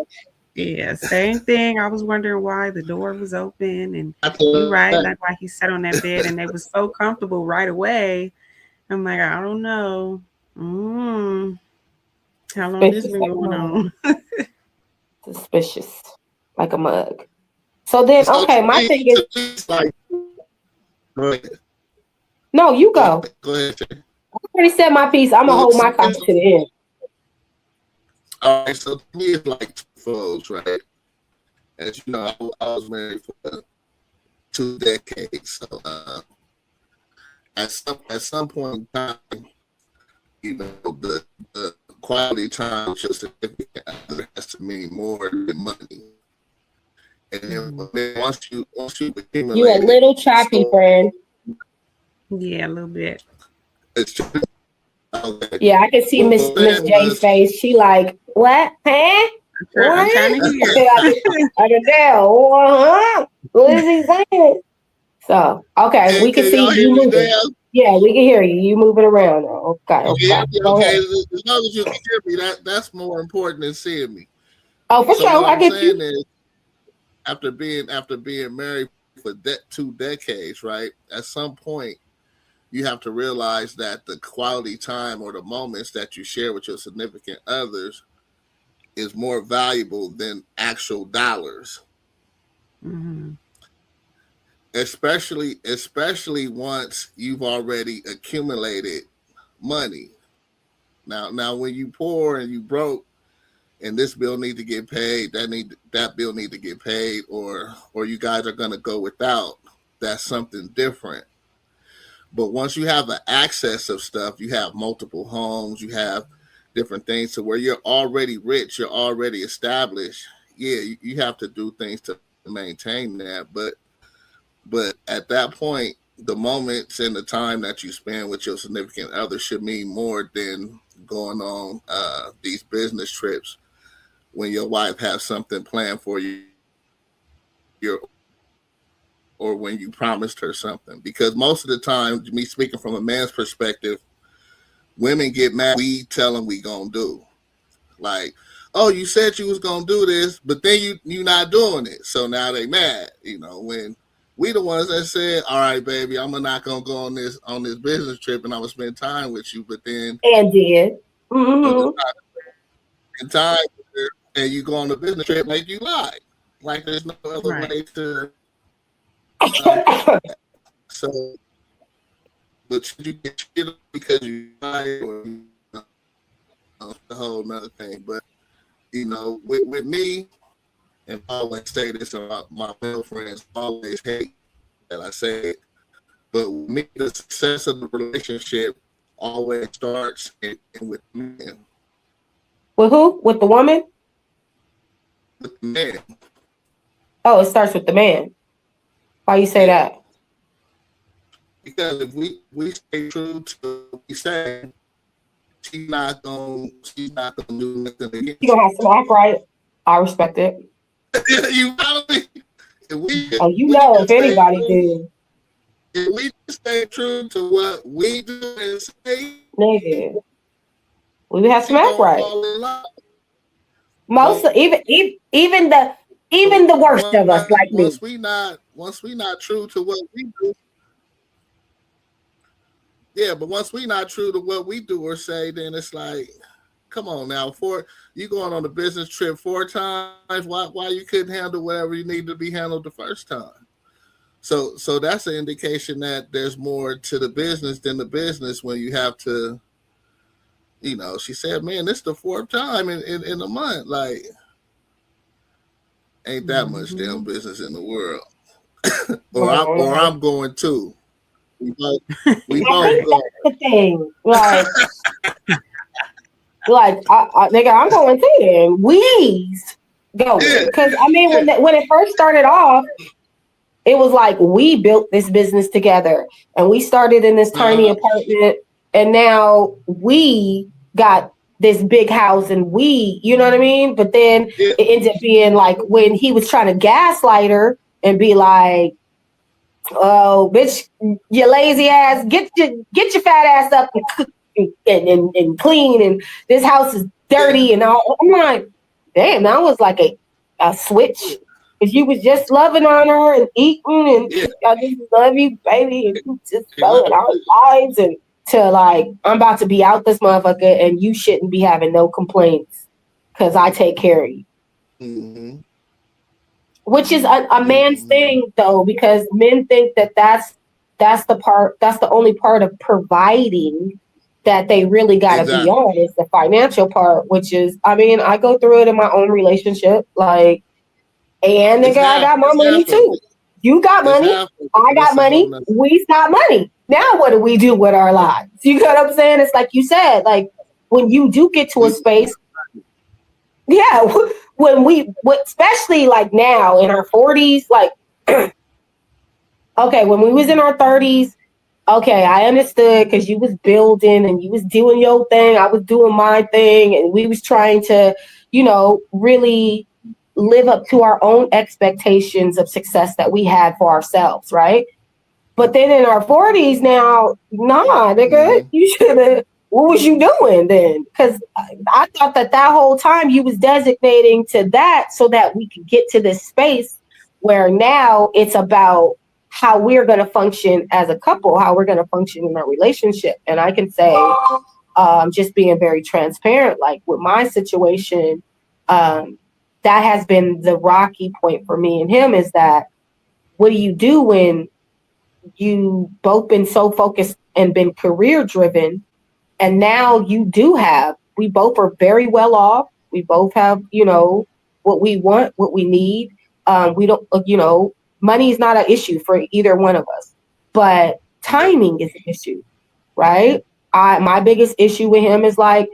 Yeah, same thing. I was wondering why the door was open, and you're right, like why he sat on that bed and they was so comfortable right away. I'm like, I don't know. How long this been going on? Suspicious, like a mug. So then, okay, my thing is, like, go ahead. No, you go. Go ahead. I already said my piece. I'm gonna hold my comment to the end. All right, so to me, it's like twofolds, right? As you know, I was married for 2 decades, so at some point in time, you know, the quality time with your significant other has to mean more than money. And then once you accumulate, You're a little choppy, friend. Yeah, a little bit. It's true. Okay. Yeah, I can see Miss J's face. She like, what? Huh? I'm trying to hear. I can tell. What is he saying? So, okay, we can see you moving. Yeah, we can hear you. You moving around. Okay. Okay. As long as you can hear me, that's more important than seeing me. Oh, for sure. I get you. Is, after being married for 2 decades, right? At some point, you have to realize that the quality time or the moments that you share with your significant others is more valuable than actual dollars. Mm-hmm. Especially once you've already accumulated money. Now when you poor and you broke, and this bill need to get paid, that bill need to get paid, or you guys are gonna go without. That's something different. But once you have an access of stuff, you have multiple homes, you have different things to where you're already rich, you're already established. Yeah, you have to do things to maintain that. But at that point, the moments and the time that you spend with your significant other should mean more than going on these business trips when your wife has something planned for you, or when you promised her something. Because most of the time, me speaking from a man's perspective, women get mad. We tell them we gonna do. Like, oh, you said you was gonna do this, but then you not doing it. So now they mad. You know, when we the ones that said, all right, baby, I'm not gonna go on this business trip and I'm gonna spend time with you, but then and did. Mm-hmm. In time and you go on the business trip, make you lie. Like there's no other way to so, but should you get shit because you lied, or a whole nother thing. But you know, with me, and I always say this about my male friends, always hate that I say it. But with me, the success of the relationship always starts with men. With who? With the woman? With the man. Oh, it starts with the man. Why you say that? Because if we stay true to what we say, she's not gonna do nothing again. You gonna have some act right. I respect it. You know what I mean? If anybody did. If we stay true to what we do and say, nigga, we would have some act right. Most even the worst of us, like me. Once we not true to what we do. Yeah, but once we not true to what we do or say, then it's like, come on now. You going on a business trip 4 times, why you couldn't handle whatever you need to be handled the first time? So that's an indication that there's more to the business than the business when you have to, you know, she said, man, this is the 4th time in a month. Like, ain't that much damn business in the world. or I'm going too. We both go. That's the thing. Like, nigga, I'm going to them. We's going. Because, I mean, when it first started off, It was like we built this business together and we started in this tiny apartment and now we got this big house and we, you know what I mean? But then it ended up being like when he was trying to gaslight her and be like, oh, bitch, you lazy ass, get your fat ass up and cook and clean and this house is dirty and all. I'm like, damn, that was like a switch. If you was just loving on her and eating and I just love you, baby, and you just going our lives and to like, I'm about to be out this motherfucker and you shouldn't be having no complaints because I take care of you. Mm-hmm. Which is a man's thing though, because men think that that's the only part of providing that they really got to be on is the financial part, which is, I mean, I go through it in my own relationship, like, and nigga, I got my money too. You got money, I got money, we got money. Now what do we do with our lives? You know what I'm saying? It's like you said, like when you do get to a space, especially like now in our 40s, like, okay, when we was in our 30s, okay, I understood because you was building and you was doing your thing, I was doing my thing, and we was trying to, you know, really live up to our own expectations of success that we had for ourselves, right? But then in our 40s now, nah, nigga, you should have, what was you doing then? Because I thought that whole time you was designating to that so that we could get to this space where now it's about how we're going to function as a couple, how we're going to function in our relationship. And I can say, just being very transparent, like with my situation, that has been the rocky point for me and him is that what do you do when you both been so focused and been career driven, and now we both are very well off. We both have, you know, what we want, what we need. We don't, you know, money is not an issue for either one of us, but timing is an issue, right? My biggest issue with him is like,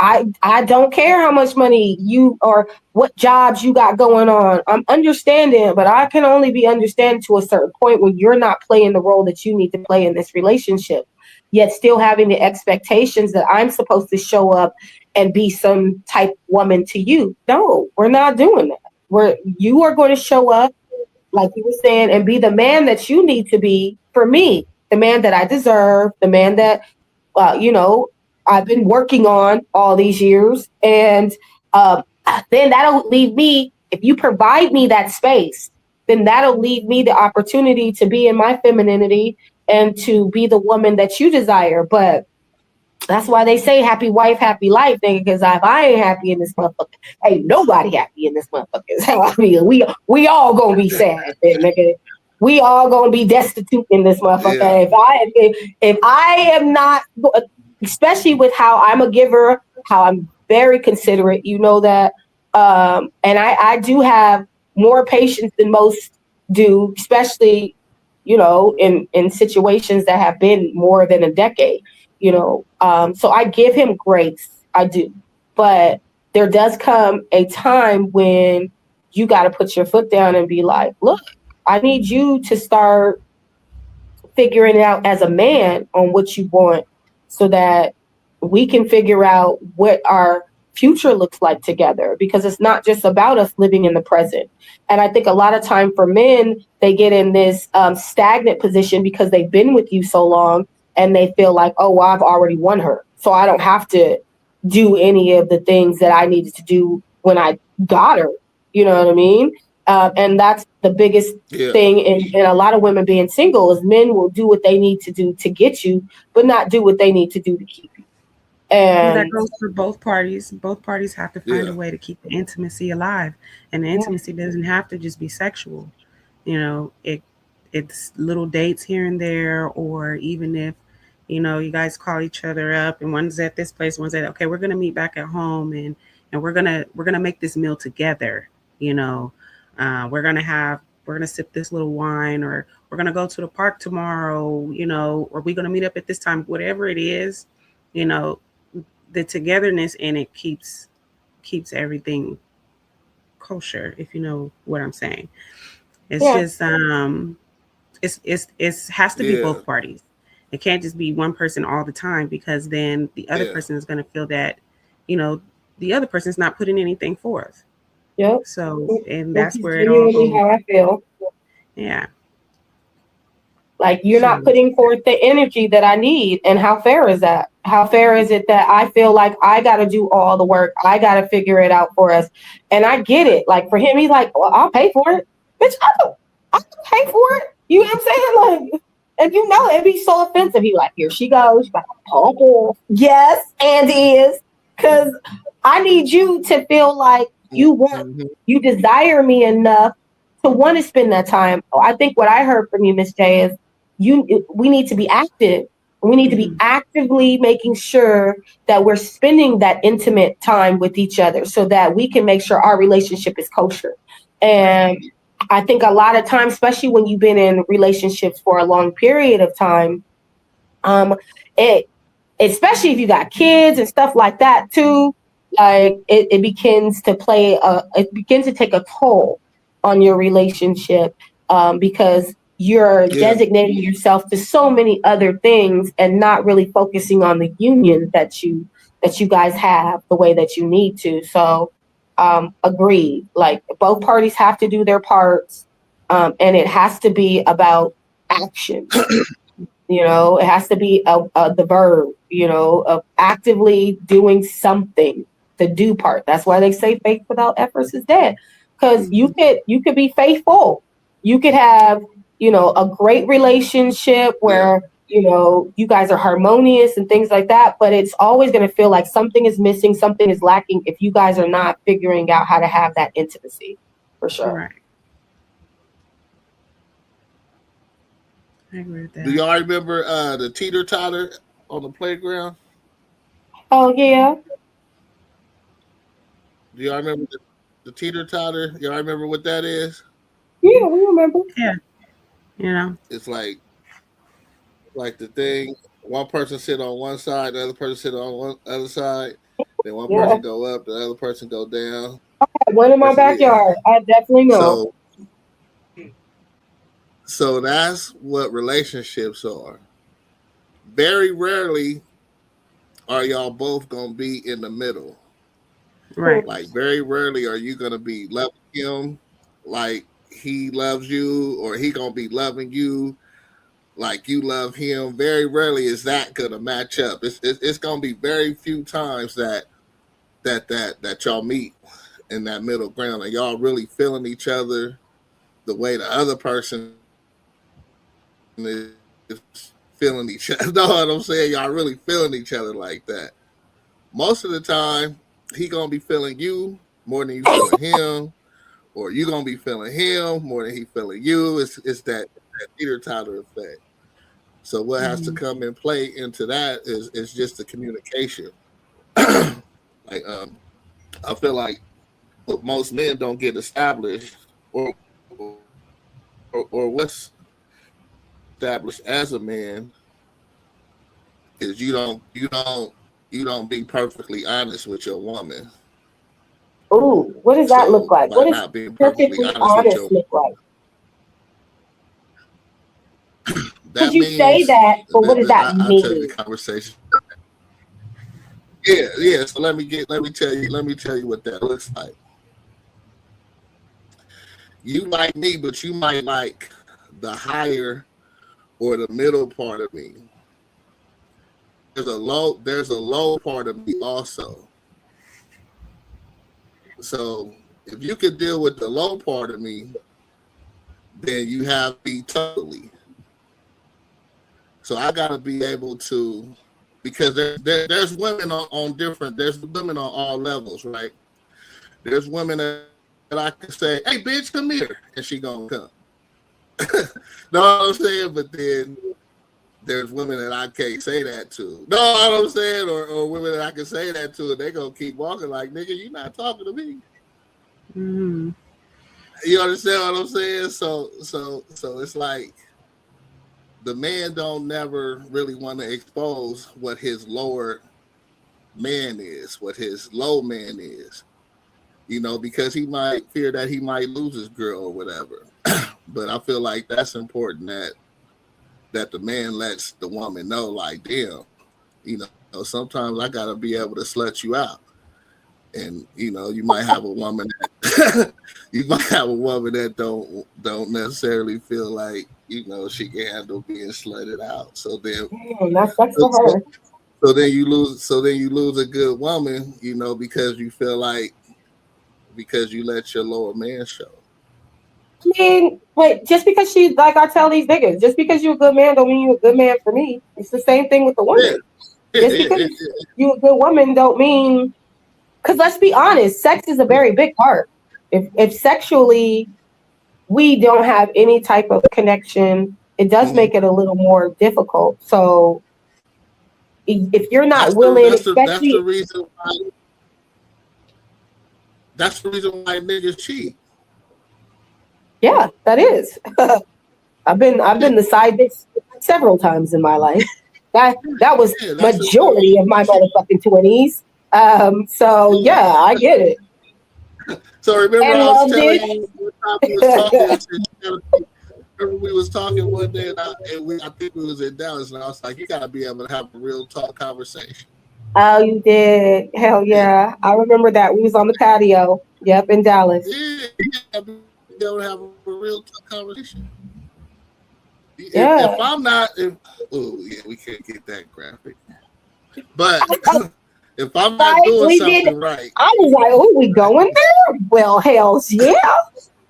I don't care how much money you or what jobs you got going on. I'm understanding, but I can only be understanding to a certain point when you're not playing the role that you need to play in this relationship, yet still having the expectations that I'm supposed to show up and be some type woman to you. No, we're not doing that. You are going to show up, like you were saying, and be the man that you need to be for me, the man that I deserve, the man that, you know, I've been working on all these years. And then that'll leave me, if you provide me that space, then that'll leave me the opportunity to be in my femininity and to be the woman that you desire. But that's why they say happy wife, happy life, nigga, because if I ain't happy in this motherfucker, ain't nobody happy in this motherfucker. Is how I feel. We all gonna be sad, nigga. We all gonna be destitute in this motherfucker. Yeah. If I am not, especially with how I'm a giver, how I'm very considerate, you know that. And I do have more patience than most do, especially, you know, in situations that have been more than a decade, you know. So I give him grace, I do. But there does come a time when you got to put your foot down and be like, look, I need you to start figuring it out as a man on what you want so that we can figure out what our future looks like together, because it's not just about us living in the present. And I think a lot of time for men, they get in this stagnant position because they've been with you so long and they feel like, oh, well, I've already won her, so I don't have to do any of the things that I needed to do when I got her. You know what I mean? And that's the biggest thing in a lot of women being single is men will do what they need to do to get you, but not do what they need to do to keep you. And that goes for both parties. Both parties have to find a way to keep the intimacy alive. And the intimacy doesn't have to just be sexual. You know, it's little dates here and there, or even if, you know, you guys call each other up and one's at this place, one's at, okay, we're gonna meet back at home and we're gonna make this meal together, you know. We're gonna sip this little wine, or we're gonna go to the park tomorrow, you know, or we're gonna meet up at this time, whatever it is, you know. The togetherness in it keeps everything kosher, if you know what I'm saying. It's just it's has to be Yeah. both parties. It can't just be one person all the time, because then the other person is going to feel that, you know, the other person's not putting anything forth. Yep. So, and Which that's is where it all genuinely goes. how I feel. Yeah. Like, you're not So, putting forth the energy that I need. And how fair is that? How fair is it that I feel like I got to do all the work? I got to figure it out for us. And I get it. Like, for him, he's like, well, I'll pay for it. Bitch, I can pay for it. You know what I'm saying? Like, and you know, it'd be so offensive. He like, here she goes. She got to pump off. Yes, and is. Because I need you to feel like you desire me enough to want to spend that time. I think what I heard from you, Miss J, is we need to be active. We need to be actively making sure that we're spending that intimate time with each other so that we can make sure our relationship is kosher. And I think a lot of times, especially when you've been in relationships for a long period of time, especially if you got kids and stuff like that too, like it begins to take a toll on your relationship, because you're designating yourself to so many other things and not really focusing on the union that you guys have the way that you need to. So agreed. Like, both parties have to do their parts, and it has to be about action. You know, it has to be the verb, you know, of actively doing something, the do part. That's why they say faith without efforts is dead. Because you could be faithful. You could have, you know, a great relationship where, you know, you guys are harmonious and things like that. But it's always going to feel like something is missing, something is lacking if you guys are not figuring out how to have that intimacy, for sure. right. I agree with that. Do y'all remember the teeter totter on the playground? Oh yeah. Do y'all remember the teeter totter? Y'all remember what that is? Yeah, we remember. Yeah. You know, It's like the thing. One person sit on one side, the other person sit on one other side. Then one Yeah. person go up, the other person go down. I had one in my backyard. I definitely know. So that's what relationships are. Very rarely are y'all both gonna be in the middle. right. Like, very rarely are you gonna be loving him like he loves you, or he gonna be loving you like you love him. Very rarely is that gonna match up. It's gonna be very few times that y'all meet in that middle ground and y'all really feeling each other the way the other person is feeling each other. Know what I'm saying? Y'all really feeling each other like that. Most of the time, he gonna be feeling you more than you feeling him, or you gonna be feeling him more than he feeling you. It's that Peter Tyler effect. So what has to come and play into that is just the communication. Like I feel like most men don't get established, or what's established as a man is you don't be perfectly honest with your woman. Ooh, what does that look like? By What does not being perfectly perfectly honest with honest your, look like? that Could you means say that, but what does that I'll tell you mean? the conversation. Yeah. So let me tell you what that looks like. You like me, but you might like the higher or the middle part of me. There's a low part of me also. So if you could deal with the low part of me, then you have me totally. So I gotta be able to, because there's women on different, there's women on all levels, right? There's women that I can say, hey bitch, come here, and she gonna come. Know what I'm saying? But then there's women that I can't say that to. Know what I'm saying? Or women that I can say that to, and they gonna keep walking like, nigga, you not talking to me. Mm-hmm. You understand what I'm saying? So it's like the man don't never really want to expose what his lower man is, what his low man is, because he might fear that he might lose his girl or whatever. But I feel like that's important that the man lets the woman know, like, damn, you know, sometimes I gotta be able to slut you out. And you know, you might have a woman that don't necessarily feel like, you know, she can handle being slutted out. So then That's for her. So then you lose a good woman, you know, because you feel like because you let your lower man show. I mean, but just because she, like I tell these niggas, just because you're a good man don't mean you're a good man for me. It's the same thing with the woman. Just because you're a good woman don't mean, because let's be honest, sex is a very big part. If sexually we don't have any type of connection, it does make it a little more difficult. So if you're not willing, that's the reason why niggas cheat. Yeah, that is. I've been the side bitch several times in my life. That was majority of my motherfucking 20s. So yeah, I get it. So remember, I was telling you what time we was talking. Remember we was talking one day, and I think we was in Dallas, and I was like, you gotta be able to have a real talk conversation. Oh, you did? Hell yeah! I remember that. We was on the patio. Yep, in Dallas. Yeah, you gotta be able to have a real talk conversation. Yeah. If I'm not, we can't get that graphic. But if I'm not doing something right, I was like, "Oh, we going there? Well, hell's yeah."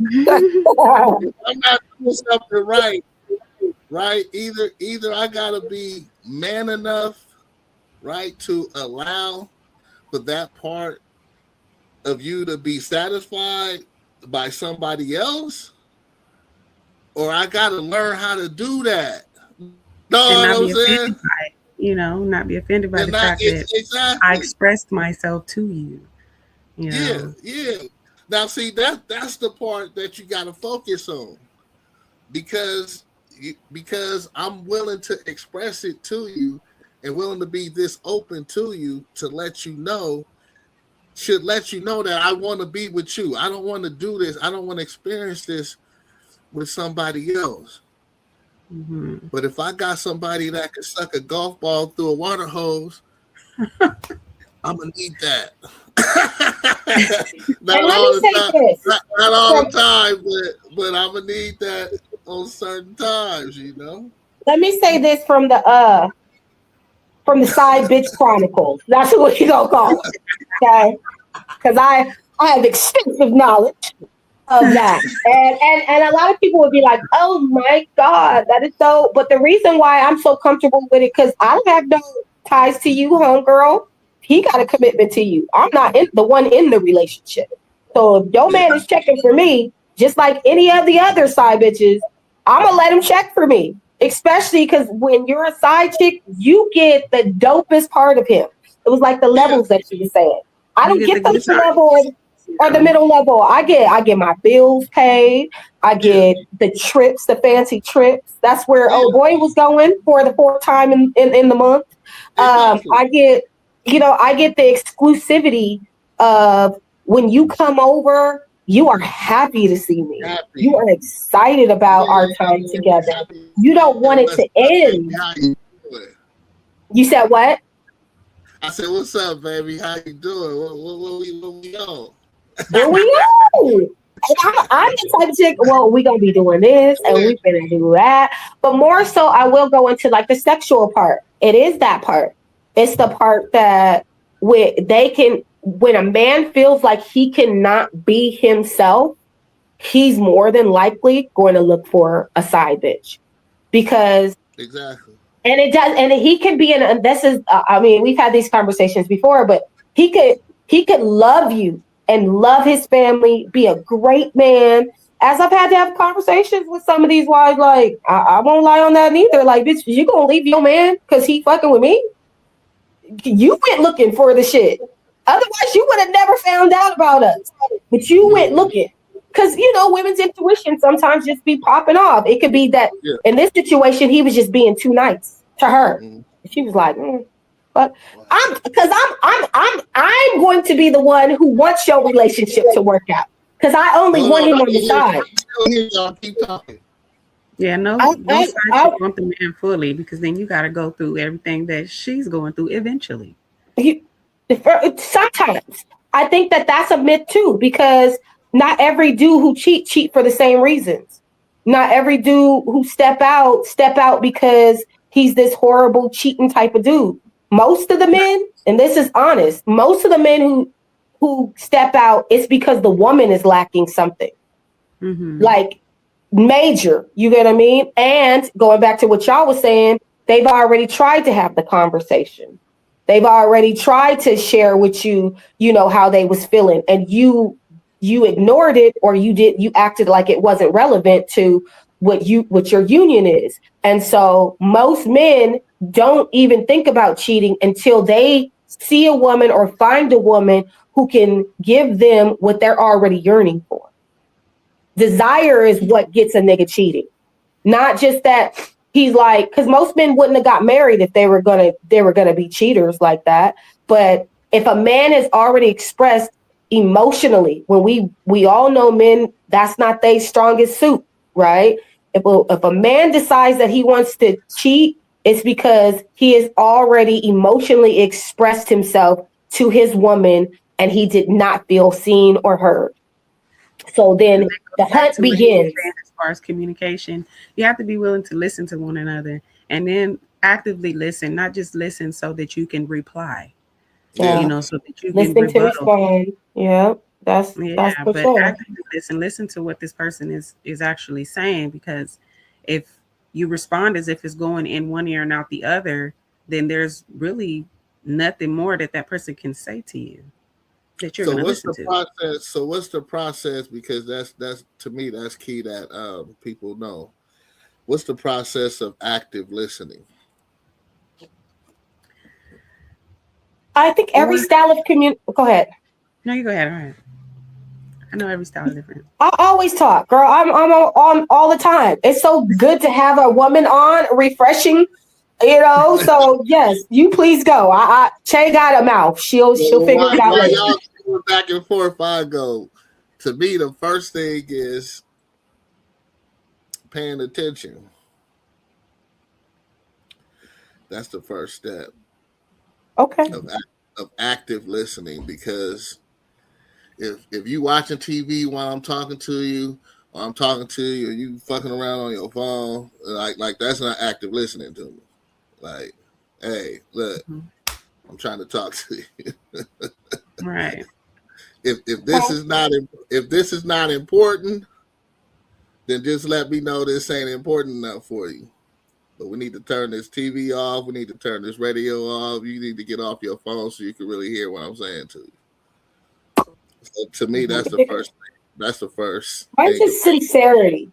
If I'm not doing something right, either I gotta be man enough, right, to allow for that part of you to be satisfied by somebody else, or I gotta learn how to do that. No, and what I'm saying? Not be offended by the fact that I expressed myself to you. Yeah. Now, see, that's the part that you got to focus on, because I'm willing to express it to you and willing to be this open to you to let you know that I want to be with you. I don't want to do this. I don't want to experience this with somebody else. Mm-hmm. But if I got somebody that can suck a golf ball through a water hose, I'm gonna need that. Not all the time, but I'm gonna need that on certain times, you know. Let me say this from the Side Bitch Chronicles. That's what you gonna call it, okay? Because I have extensive knowledge of that, and a lot of people would be like, "Oh my God, that is so." But the reason why I'm so comfortable with it, because I don't have no ties to you, homegirl. He got a commitment to you. I'm not the one in the relationship. So if your man is checking for me, just like any of the other side bitches, I'm gonna let him check for me. Especially because when you're a side chick, you get the dopest part of him. It was like the levels that she was saying. I don't get the level or the middle level. I get my bills paid. I get the trips, the fancy trips. That's where old boy was going for the 4th time in the month. I get the exclusivity of when you come over, you are happy to see me. You are excited about our time together. You don't want it to end. You said what? I said, "What's up, baby? How you doing? What we on?" Here we go. I'm the type of chick, well, we gonna be doing this and we gonna do that. But more so, I will go into like the sexual part. It is that part. It's the part that when a man feels like he cannot be himself, he's more than likely going to look for a side bitch. Because exactly. And it does, and he could be and this is, we've had these conversations before, but he could love you and love his family, be a great man. As I've had to have conversations with some of these wives, like, I won't lie on that neither. Like, bitch, you gonna leave your man because he fucking with me? You went looking for the shit. Otherwise, you would have never found out about us. But you went looking. Because, women's intuition sometimes just be popping off. It could be that in this situation, he was just being too nice to her. She was like, but I'm going to be the one who wants your relationship to work out. Because I only want him on the side. Y'all keep talking. Yeah, no, don't side chick want the man fully, because then you got to go through everything that she's going through eventually. Sometimes I think that that's a myth too, because not every dude who cheat for the same reasons. Not every dude who step out because he's this horrible cheating type of dude. Most of the men, and this is honest, most of the men who step out, it's because the woman is lacking something. Like major, you get what I mean? And going back to what y'all was saying, they've already tried to have the conversation. They've already tried to share with you, you know, how they was feeling, and you ignored it, or you acted like it wasn't relevant to what your union is. And so most men don't even think about cheating until they see a woman or find a woman who can give them what they're already yearning for. Desire is what gets a nigga cheating. Not just that he's like, because most men wouldn't have got married if they were gonna be cheaters like that. But if a man has already expressed emotionally, when we all know men, that's not their strongest suit, right? If a man decides that he wants to cheat, it's because he has already emotionally expressed himself to his woman and he did not feel seen or heard. So then the hunt begins. As far as communication, you have to be willing to listen to one another, and then actively listen, not just listen so that you can reply. Yeah. You know, so that you listen can to rebuttal. Respond. Yeah, that's for but sure. actively listen to what this person is actually saying, because if you respond as if it's going in one ear and out the other, then there's really nothing more that person can say to you that you're going to listen to. Process? So what's the process? Because that's to me, that's key that people know. What's the process of active listening? I think every style of Go ahead. No, you go ahead. All right. I know every style is different. I always talk, girl. I'm on all the time. It's so good to have a woman on, refreshing, you know. So yes, you please go. Che got a mouth. She'll figure it out later. Y'all going back and forth, I go. To me, the first thing is paying attention. That's the first step. Okay. Of active listening, because if you watching TV while I'm talking to you, or I'm talking to you, and you fucking around on your phone, like that's not active listening to me. Like, hey, look, I'm trying to talk to you. Right. If this is not important, then just let me know this ain't important enough for you. But we need to turn this TV off. We need to turn this radio off. You need to get off your phone so you can really hear what I'm saying to you. So to me, that's the first thing. That's the first. Mine's just sincerity.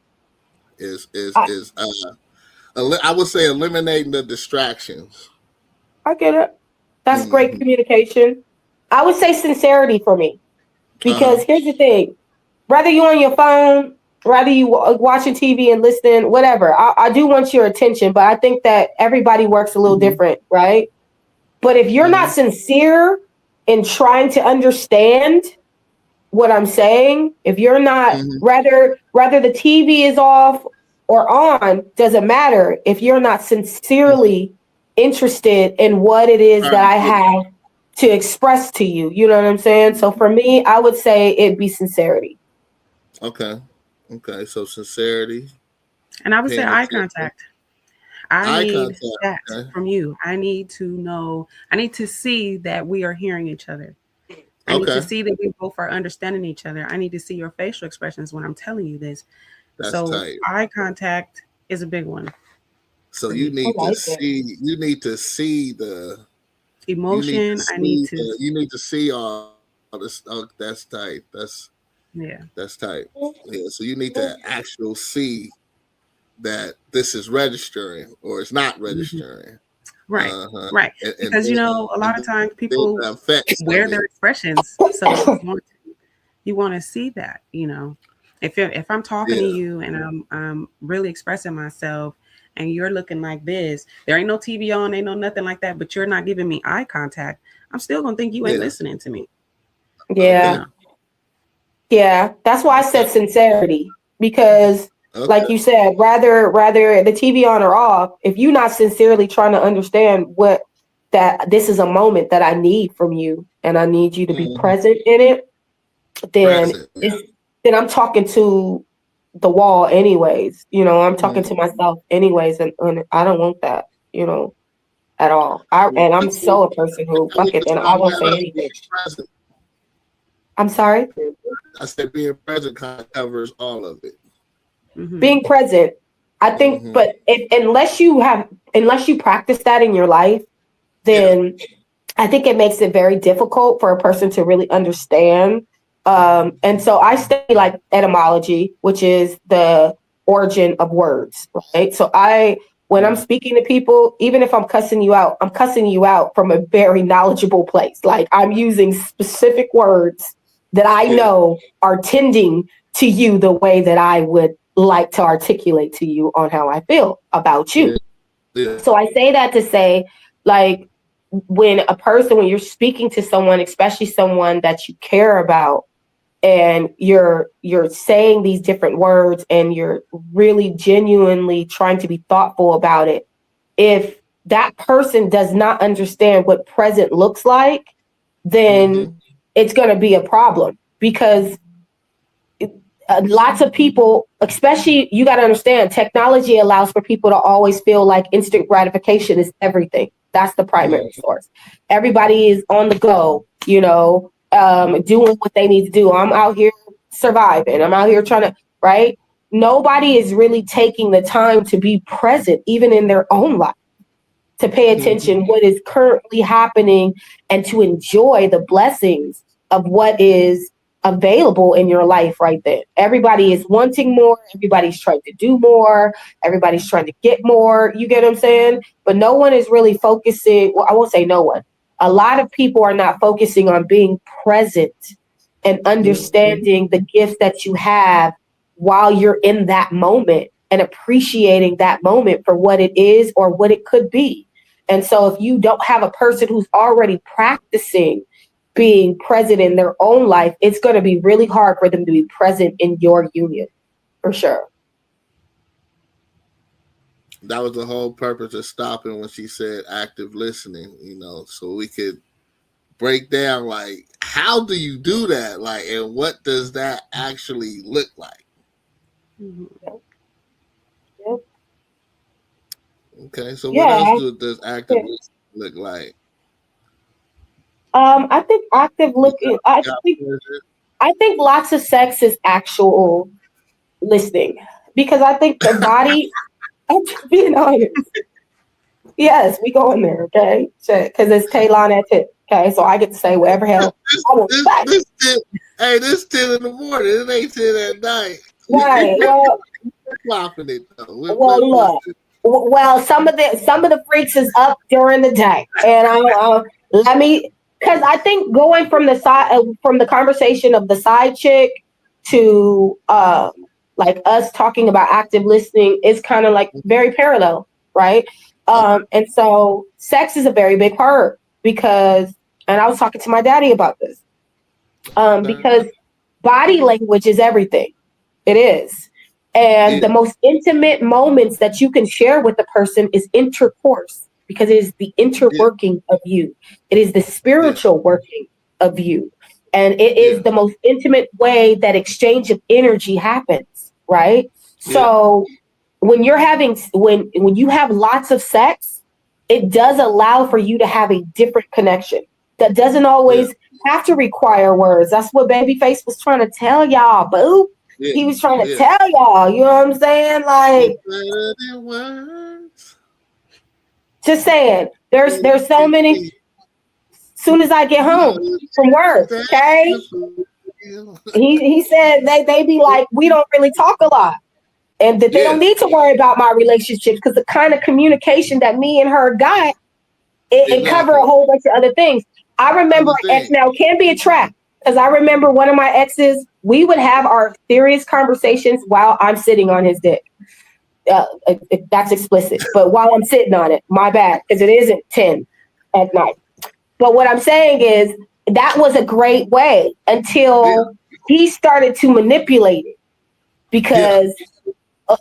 I would say eliminating the distractions. I get it. That's great communication. I would say sincerity for me, because here's the thing: whether you're on your phone, whether you watching TV and listening, whatever, I do want your attention, but I think that everybody works a little different, right? But if you're not sincere in trying to understand what I'm saying, if you're not, whether the TV is off or on, doesn't matter. If you're not sincerely interested in what it is that I have to express to you, you know what I'm saying? So for me, I would say it'd be sincerity. Okay, so sincerity. And I would say eye contact. I need that from you. I need to know, I need to see that we are hearing each other. I need to see that we both are understanding each other. I need to see your facial expressions when I'm telling you this. That's so tight. Eye contact is a big one. So you need to see. You need to see the emotion. You need to see all this. Oh, that's tight. That's tight. Yeah. So you need to actually see that this is registering or it's not registering. Right. Right. Because, a lot of times people wear their expressions. So you want to see that, if I'm talking to you and I'm really expressing myself and you're looking like this, there ain't no TV on, ain't no nothing like that, but you're not giving me eye contact, I'm still going to think you ain't listening to me. Yeah. Yeah, that's why I said sincerity, because like you said, rather the TV on or off, if you're not sincerely trying to understand what that this is a moment that I need from you and I need you to be present in it, then then I'm talking to the wall anyways. I'm talking to myself anyways, and I don't want that, at all. And I'm so a person who fuck it, and I won't say anything. I'm sorry? I said being present kind of covers all of it. Being present, I think, but unless you practice that in your life, then I think it makes it very difficult for a person to really understand. And so I study like etymology, which is the origin of words, right? So when I'm speaking to people, even if I'm cussing you out from a very knowledgeable place. Like I'm using specific words that I know are tending to you the way that I would like to articulate to you on how I feel about you. Yeah. So I say that to say, like, when you're speaking to someone, especially someone that you care about, and you're saying these different words and you're really genuinely trying to be thoughtful about it, if that person does not understand what present looks like, then it's going to be a problem, because lots of people, especially, you got to understand, technology allows for people to always feel like instant gratification is everything. That's the primary source. Everybody is on the go, doing what they need to do. I'm out here surviving. I'm out here trying to, right? Nobody is really taking the time to be present, even in their own life, to pay attention what is currently happening and to enjoy the blessings of what is available in your life right then. Everybody is wanting more. Everybody's trying to do more. Everybody's trying to get more. You get what I'm saying? But no one is really focusing. Well, I won't say no one. A lot of people are not focusing on being present and understanding the gifts that you have while you're in that moment and appreciating that moment for what it is or what it could be. And so if you don't have a person who's already practicing being present in their own life, it's going to be really hard for them to be present in your union, for sure. That was the whole purpose of stopping when she said active listening, so we could break down, like, how do you do that? Like, and what does that actually look like? Yep. Okay, so what else does active listening look like? I think active looking. I think lots of sex is actual listening, because I think the body. I'm just being honest. Yes, we go in there, okay? Because it's Talon at tip. Okay, so I get to say whatever hell I want to say. This 10 in the morning. It ain't 10 at night. Right. Well, clopping it though. Look. Well, some of the freaks is up during the day, and because I think going from the side from the conversation of the side chick to like us talking about active listening is kind of like very parallel, right? And so sex is a very big part, because, and I was talking to my daddy about this, because body language is everything. It is. And the most intimate moments that you can share with a person is intercourse, because it is the interworking of you. It is the spiritual working of you. And it is the most intimate way that exchange of energy happens, right? So when you have lots of sex, it does allow for you to have a different connection that doesn't always have to require words. That's what Babyface was trying to tell y'all, boo. He was trying to tell y'all, you know what I'm saying? Like, just saying, there's so many. Soon as I get home from work, okay? He said they be like, we don't really talk a lot, and that they don't need to worry about my relationships, because the kind of communication that me and her got, it cover a whole bunch of other things. I remember now it can be a trap, because I remember one of my exes, we would have our serious conversations while I'm sitting on his dick. That's explicit, but while I'm sitting on it, my bad, because it isn't 10 at night. But what I'm saying is that was a great way until he started to manipulate it because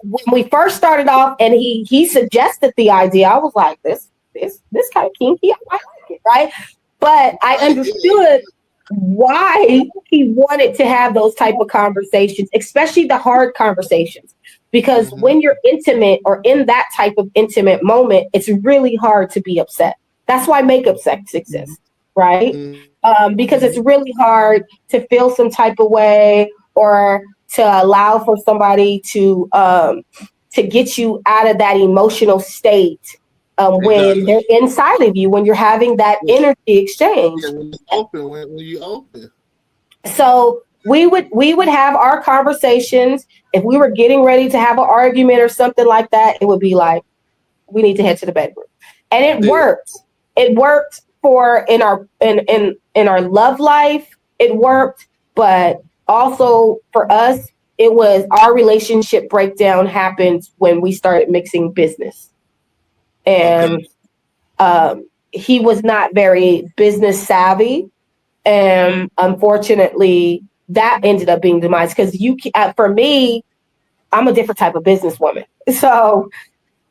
when we first started off and he suggested the idea, I was like, this kind of kinky, I like it, right? But I understood why he wanted to have those type of conversations, especially the hard conversations, because when you're intimate or in that type of intimate moment, it's really hard to be upset. That's why makeup sex exists, right? Because it's really hard to feel some type of way or to allow for somebody to get you out of that emotional state when they're inside of you, when you're having that energy exchange. Yeah, when you open. So we would have our conversations. If we were getting ready to have an argument or something like that, it would be like, we need to head to the bedroom. And it worked. It worked for in our love life, it worked, but also for us, it was our relationship breakdown happened when we started mixing business. And he was not very business savvy. And unfortunately, that ended up being demise because for me, I'm a different type of businesswoman. So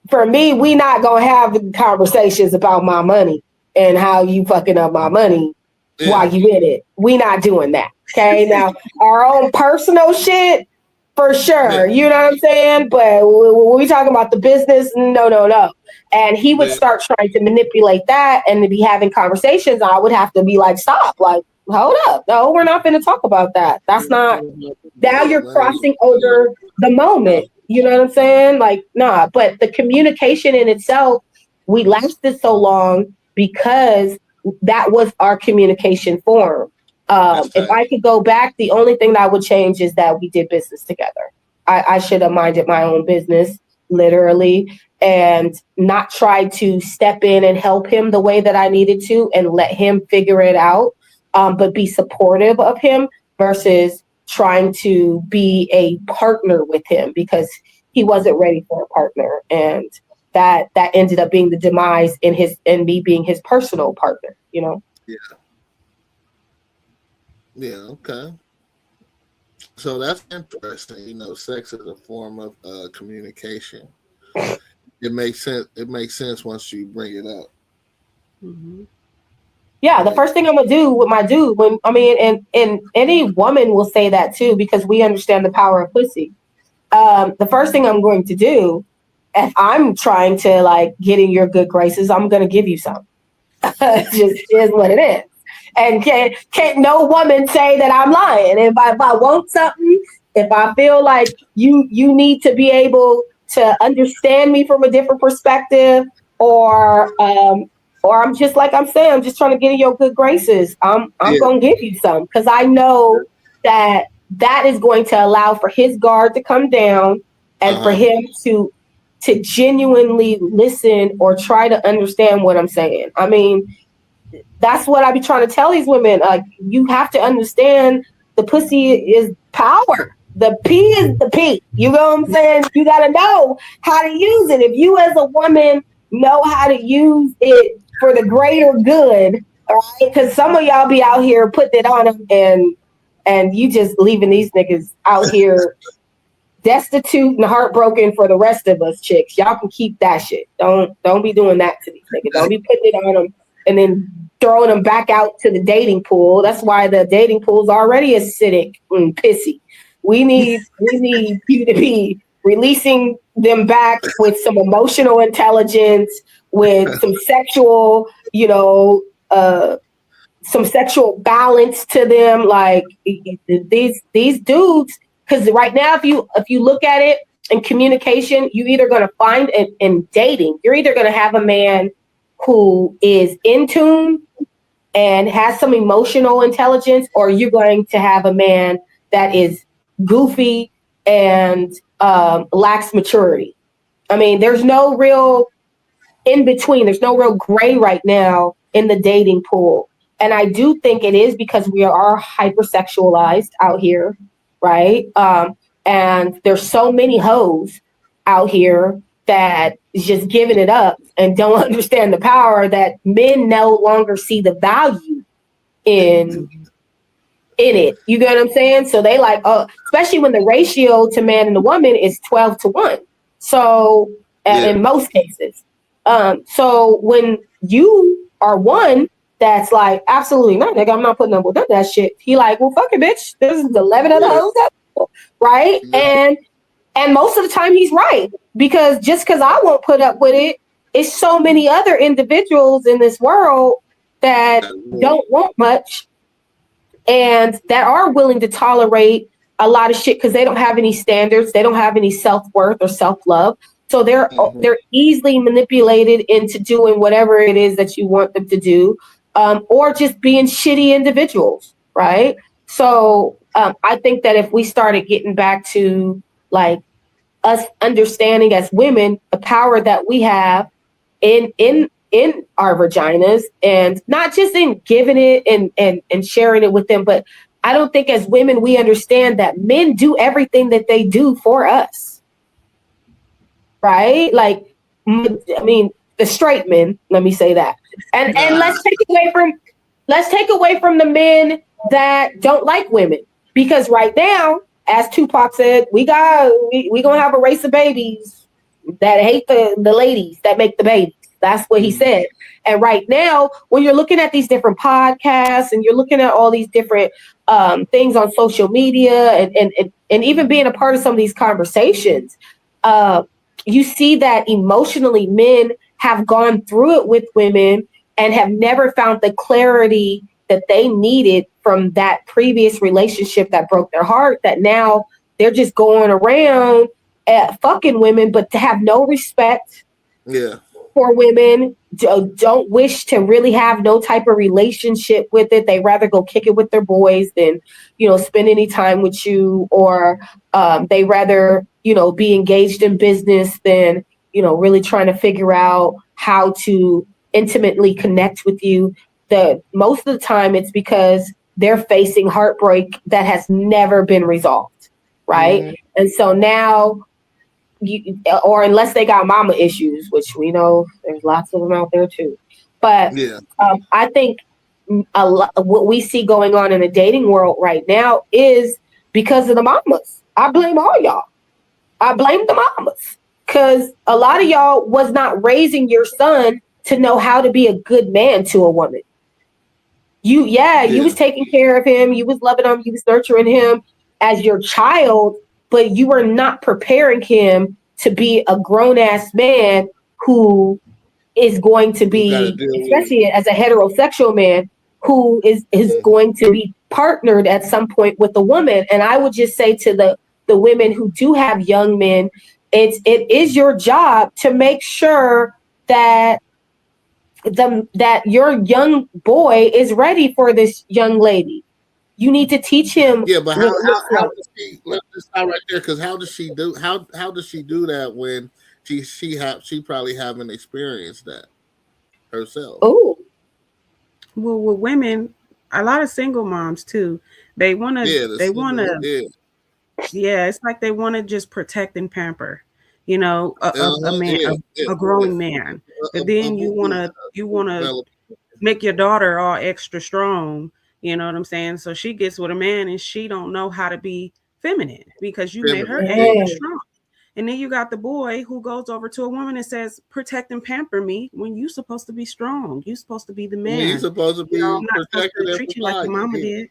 for me, we not going to have conversations about my money and how you fucking up my money while you in it. We not doing that. Okay. Now, our own personal shit, for sure. You know what I'm saying? But when we talking about the business, no. And he would start trying to manipulate that and to be having conversations. I would have to be like, stop, like, hold up. No, we're not going to talk about that. That's not, now you're crossing over the moment. You know what I'm saying? Like, nah, but the communication in itself, we lasted so long because that was our communication form. If I could go back, the only thing that I would change is that we did business together. I should have minded my own business, literally, and not tried to step in and help him the way that I needed to and let him figure it out, but be supportive of him versus trying to be a partner with him because he wasn't ready for a partner. And that ended up being the demise in me being his personal partner, you know? Yeah, okay. So that's interesting. You know, sex is a form of communication. It makes sense. It makes sense once you bring it up. Yeah, the first thing I'm gonna do with my dude, and any woman will say that too because we understand the power of pussy. The first thing I'm going to do, if I'm trying to like get in your good graces, I'm gonna give you some. It just is what it is. And can't no woman say that I'm lying. If I want something, if I feel like you need to be able to understand me from a different perspective, or I'm just like I'm saying, I'm just trying to get in your good graces. I'm gonna give you some because I know that is going to allow for his guard to come down and for him to genuinely listen or try to understand what I'm saying. I mean, that's what I be trying to tell these women. Like, you have to understand the pussy is power. The P is the P. You know what I'm saying? You got to know how to use it. If you as a woman know how to use it for the greater good, all right? Because some of y'all be out here putting it on them and you just leaving these niggas out here destitute and heartbroken for the rest of us chicks. Y'all can keep that shit. Don't be doing that to these niggas. Don't be putting it on them and then throwing them back out to the dating pool. That's why the dating pool is already acidic and pissy. We need you to be releasing them back with some emotional intelligence, with some sexual, some sexual balance to them. Like these dudes, because right now, if you look at it in communication, you're either going to find in dating, you're either going to have a man who is in tune and has some emotional intelligence, or you're going to have a man that is goofy and lacks maturity. I mean, there's no real in between. There's no real gray right now in the dating pool. And I do think it is because we are hypersexualized out here, right? And there's so many hoes out here that is just giving it up and don't understand the power that men no longer see the value in in it. You get what I'm saying? So they like, especially when the ratio to man and the woman is 12-1. So in most cases. So when you are one that's like, absolutely not, nigga, I'm not putting up with none of that shit. He like, well, fuck it, bitch. There's 11 other hoes out, right? And most of the time he's right, because just because I won't put up with it, it's so many other individuals in this world that don't want much and that are willing to tolerate a lot of shit because they don't have any standards, they don't have any self-worth or self-love. So they're easily manipulated into doing whatever it is that you want them to do, or just being shitty individuals, right? So I think that if we started getting back to like us understanding as women the power that we have in our vaginas, and not just in giving it and sharing it with them, but I don't think as women we understand that men do everything that they do for us, right? Like, I mean, the straight men, let me say that, and let's take away from the men that don't like women, because right now, as Tupac said, we gonna have a race of babies that hate the ladies that make the babies. That's what he said. And right now, when you're looking at these different podcasts and you're looking at all these different things on social media and even being a part of some of these conversations, you see that emotionally men have gone through it with women and have never found the clarity that they needed from that previous relationship that broke their heart, that now they're just going around fucking women, but to have no respect for women, don't wish to really have no type of relationship with it. They rather go kick it with their boys than, spend any time with you, or they rather, be engaged in business than, really trying to figure out how to intimately connect with you. Most of the time it's because they're facing heartbreak that has never been resolved, right? Mm-hmm. And so now, or unless they got mama issues, which we know there's lots of them out there too. But I think what we see going on in the dating world right now is because of the mamas. I blame all y'all. I blame the mamas, because a lot of y'all was not raising your son to know how to be a good man to a woman. You was taking care of him, you was loving him, you was nurturing him as your child, but you were not preparing him to be a grown-ass man who is going to be, especially as a heterosexual man, who is going to be partnered at some point with a woman. And I would just say to the women who do have young men, it is your job to make sure that that your young boy is ready for this young lady. You need to teach him. Yeah, but how does she? Let's stop right there, because how does she do that when she probably haven't experienced that herself? Oh, well, with women, a lot of single moms too. They want to. Yeah, it's like they want to just protect and pamper, a man, a growing man. But then you want to make your daughter all extra strong. You know what I'm saying? So she gets with a man and she don't know how to be feminine because you made her extra strong. And then you got the boy who goes over to a woman and says, protect and pamper me, when you're supposed to be strong. You're supposed to be the man. You're supposed to be protected and treat you like your mama did.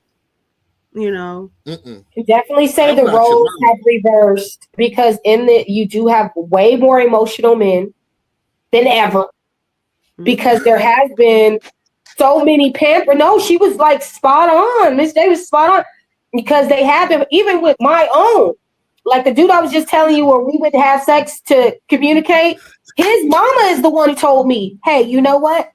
Definitely say the roles have reversed, because you do have way more emotional men than ever, because there has been so many pamper. No, she was like spot on. Miss Day was spot on, because they have been, even with my own, like the dude I was just telling you where we would have sex to communicate. His mama is the one who told me, hey, you know what?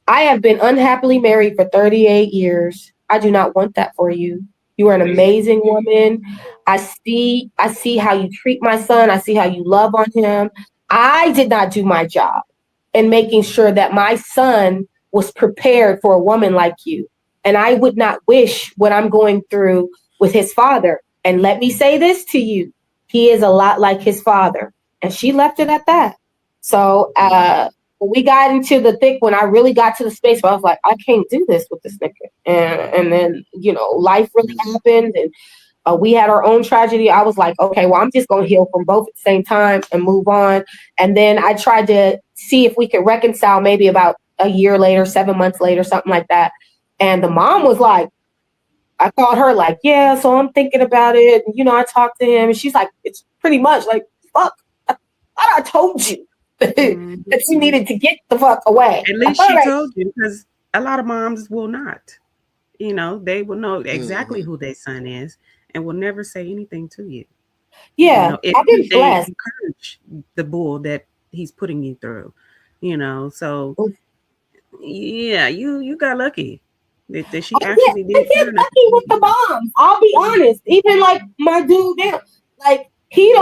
I have been unhappily married for 38 years. I do not want that for you. You are an amazing woman. I see how you treat my son. I see how you love on him. I did not do my job in making sure that my son was prepared for a woman like you. And I would not wish what I'm going through with his father. And let me say this to you. He is a lot like his father. And she left it at that. So we got into the thick, when I really got to the space where I was like, I can't do this with this nigga. And then, you know, life really happened, and we had our own tragedy. I was like, okay, well, I'm just going to heal from both at the same time and move on. And then I tried to see if we could reconcile maybe about a year later, 7 months later, something like that. And the mom was like, I called her like, yeah, so I'm thinking about it. And, you know, I talked to him, and she's like, it's pretty much like, fuck, I told you that you needed to get the fuck away. At least she told you, because a lot of moms will not. You know, they will know exactly who their son is and will never say anything to you. Yeah, you know, I've been blessed. Encourage the bull that he's putting you through. You know, so yeah, you got lucky that she actually did. I get lucky with the moms. I'll be honest. Even like my dude now, like he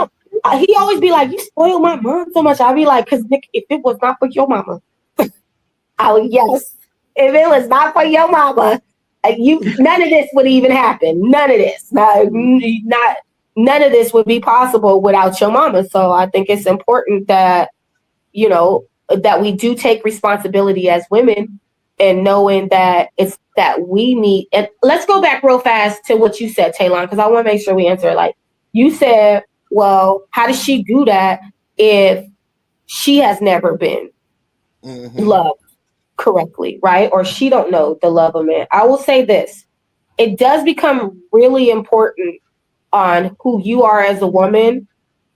always be like, you spoil my mom so much. I'll be like, because Nick, if it was not for your mama, yes. If it was not for your mama, none of this would even happen. None of this. None of this would be possible without your mama. So I think it's important that, you know, that we do take responsibility as women, and knowing that it's that we need. And let's go back real fast to what you said, Talon, because I want to make sure we answer it. Like you said, well, how does she do that if she has never been loved correctly, right? Or she don't know the love of man. I will say this. It does become really important on who you are as a woman.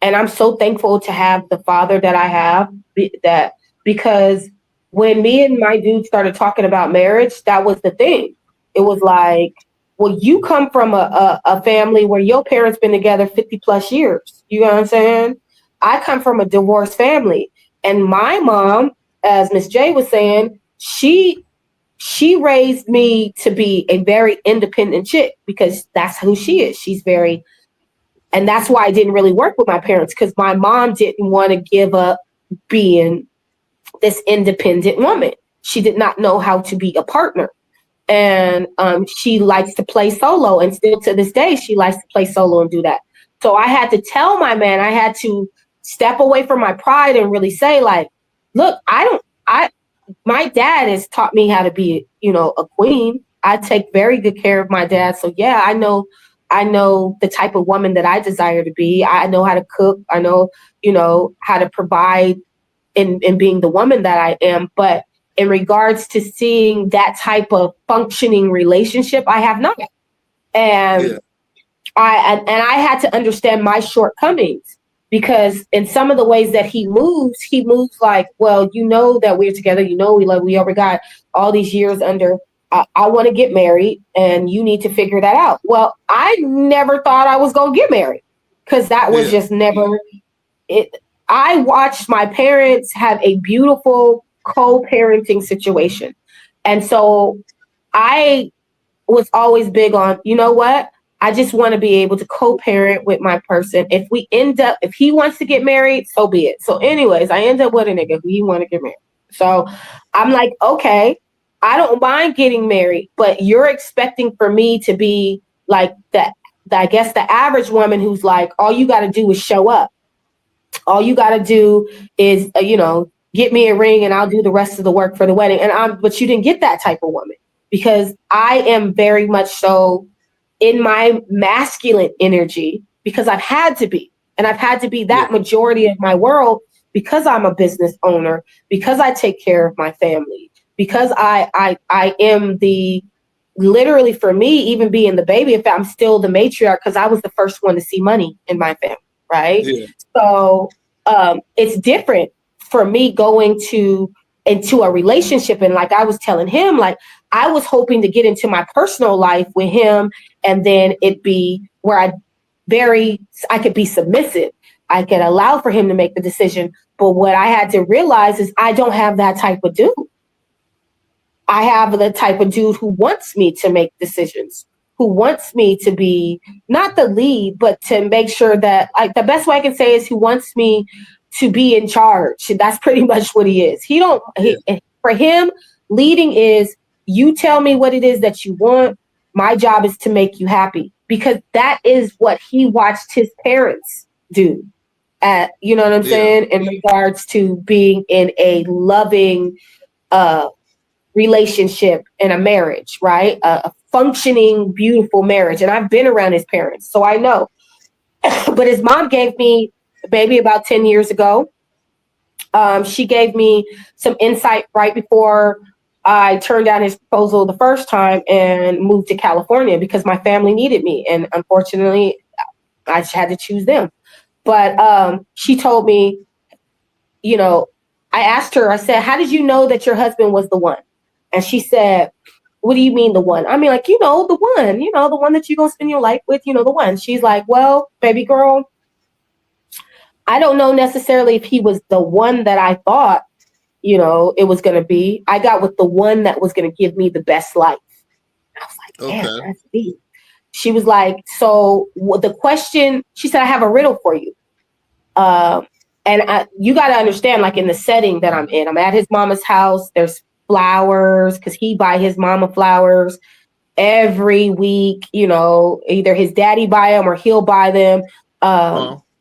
And I'm so thankful to have the father that I have, because when me and my dude started talking about marriage, that was the thing. It was like, well, you come from a family where your parents been together 50 plus years. You know what I'm saying? I come from a divorced family. And my mom, as Miss J was saying, she raised me to be a very independent chick, because that's who she is. She's very, and that's why I didn't really work with my parents, because my mom didn't want to give up being this independent woman. She did not know how to be a partner. And she likes to play solo, and still to this day, she likes to play solo and do that. So I had to tell my man, I had to step away from my pride and really say, like, look, my dad has taught me how to be, you know, a queen. I take very good care of my dad. So yeah, I know the type of woman that I desire to be. I know how to cook. I know, you know, how to provide in being the woman that I am. But in regards to seeing that type of functioning relationship, I have not. And I had to understand my shortcomings, because in some of the ways that he moves like, well, you know that we're together, you know, we already got all these years under, I want to get married and you need to figure that out. Well, I never thought I was going to get married, because that was just never it. I watched my parents have a beautiful co-parenting situation. And so I was always big on, you know what? I just want to be able to co-parent with my person. If he wants to get married, so be it. So anyways, I end up with a nigga who want to get married. So I'm like, okay, I don't mind getting married, but you're expecting for me to be like that. I guess the average woman who's like, all you got to do is show up. All you got to do is, get me a ring and I'll do the rest of the work for the wedding. But you didn't get that type of woman, because I am very much so in my masculine energy, because I've had to be, and I've had to be that majority of my world, because I'm a business owner, because I take care of my family, because I am literally, for me, even being the baby, if I'm still the matriarch, because I was the first one to see money in my family, right? Yeah. So it's different for me going into a relationship. And like I was telling him, like I was hoping to get into my personal life with him, and then it be where I could be submissive. I could allow for him to make the decision. But what I had to realize is I don't have that type of dude. I have the type of dude who wants me to make decisions, who wants me to be not the lead, but to make sure that, like, the best way I can say is, who wants me to be in charge. That's pretty much what he is. For him, leading is, you tell me what it is that you want. My job is to make you happy, because that is what he watched his parents do. you know what I'm saying, in regards to being in a loving relationship in a marriage, right? A functioning, beautiful marriage. And I've been around his parents, so I know. But his mom gave me a baby about 10 years ago. She gave me some insight right before I turned down his proposal the first time and moved to California because my family needed me. And unfortunately, I just had to choose them. But she told me, you know, I asked her, I said, how did you know that your husband was the one? And she said, what do you mean the one? I mean, like, the one that you're going to spend your life with, the one. She's like, well, baby girl, I don't know necessarily if he was the one that I thought, it was going to be. I got with the one that was going to give me the best life. I was like, damn, that's deep. She was like, so the question, she said, I have a riddle for you. And you got to understand, like in the setting that I'm in, I'm at his mama's house. There's flowers because he buy his mama flowers every week. Either his daddy buy them or he'll buy them.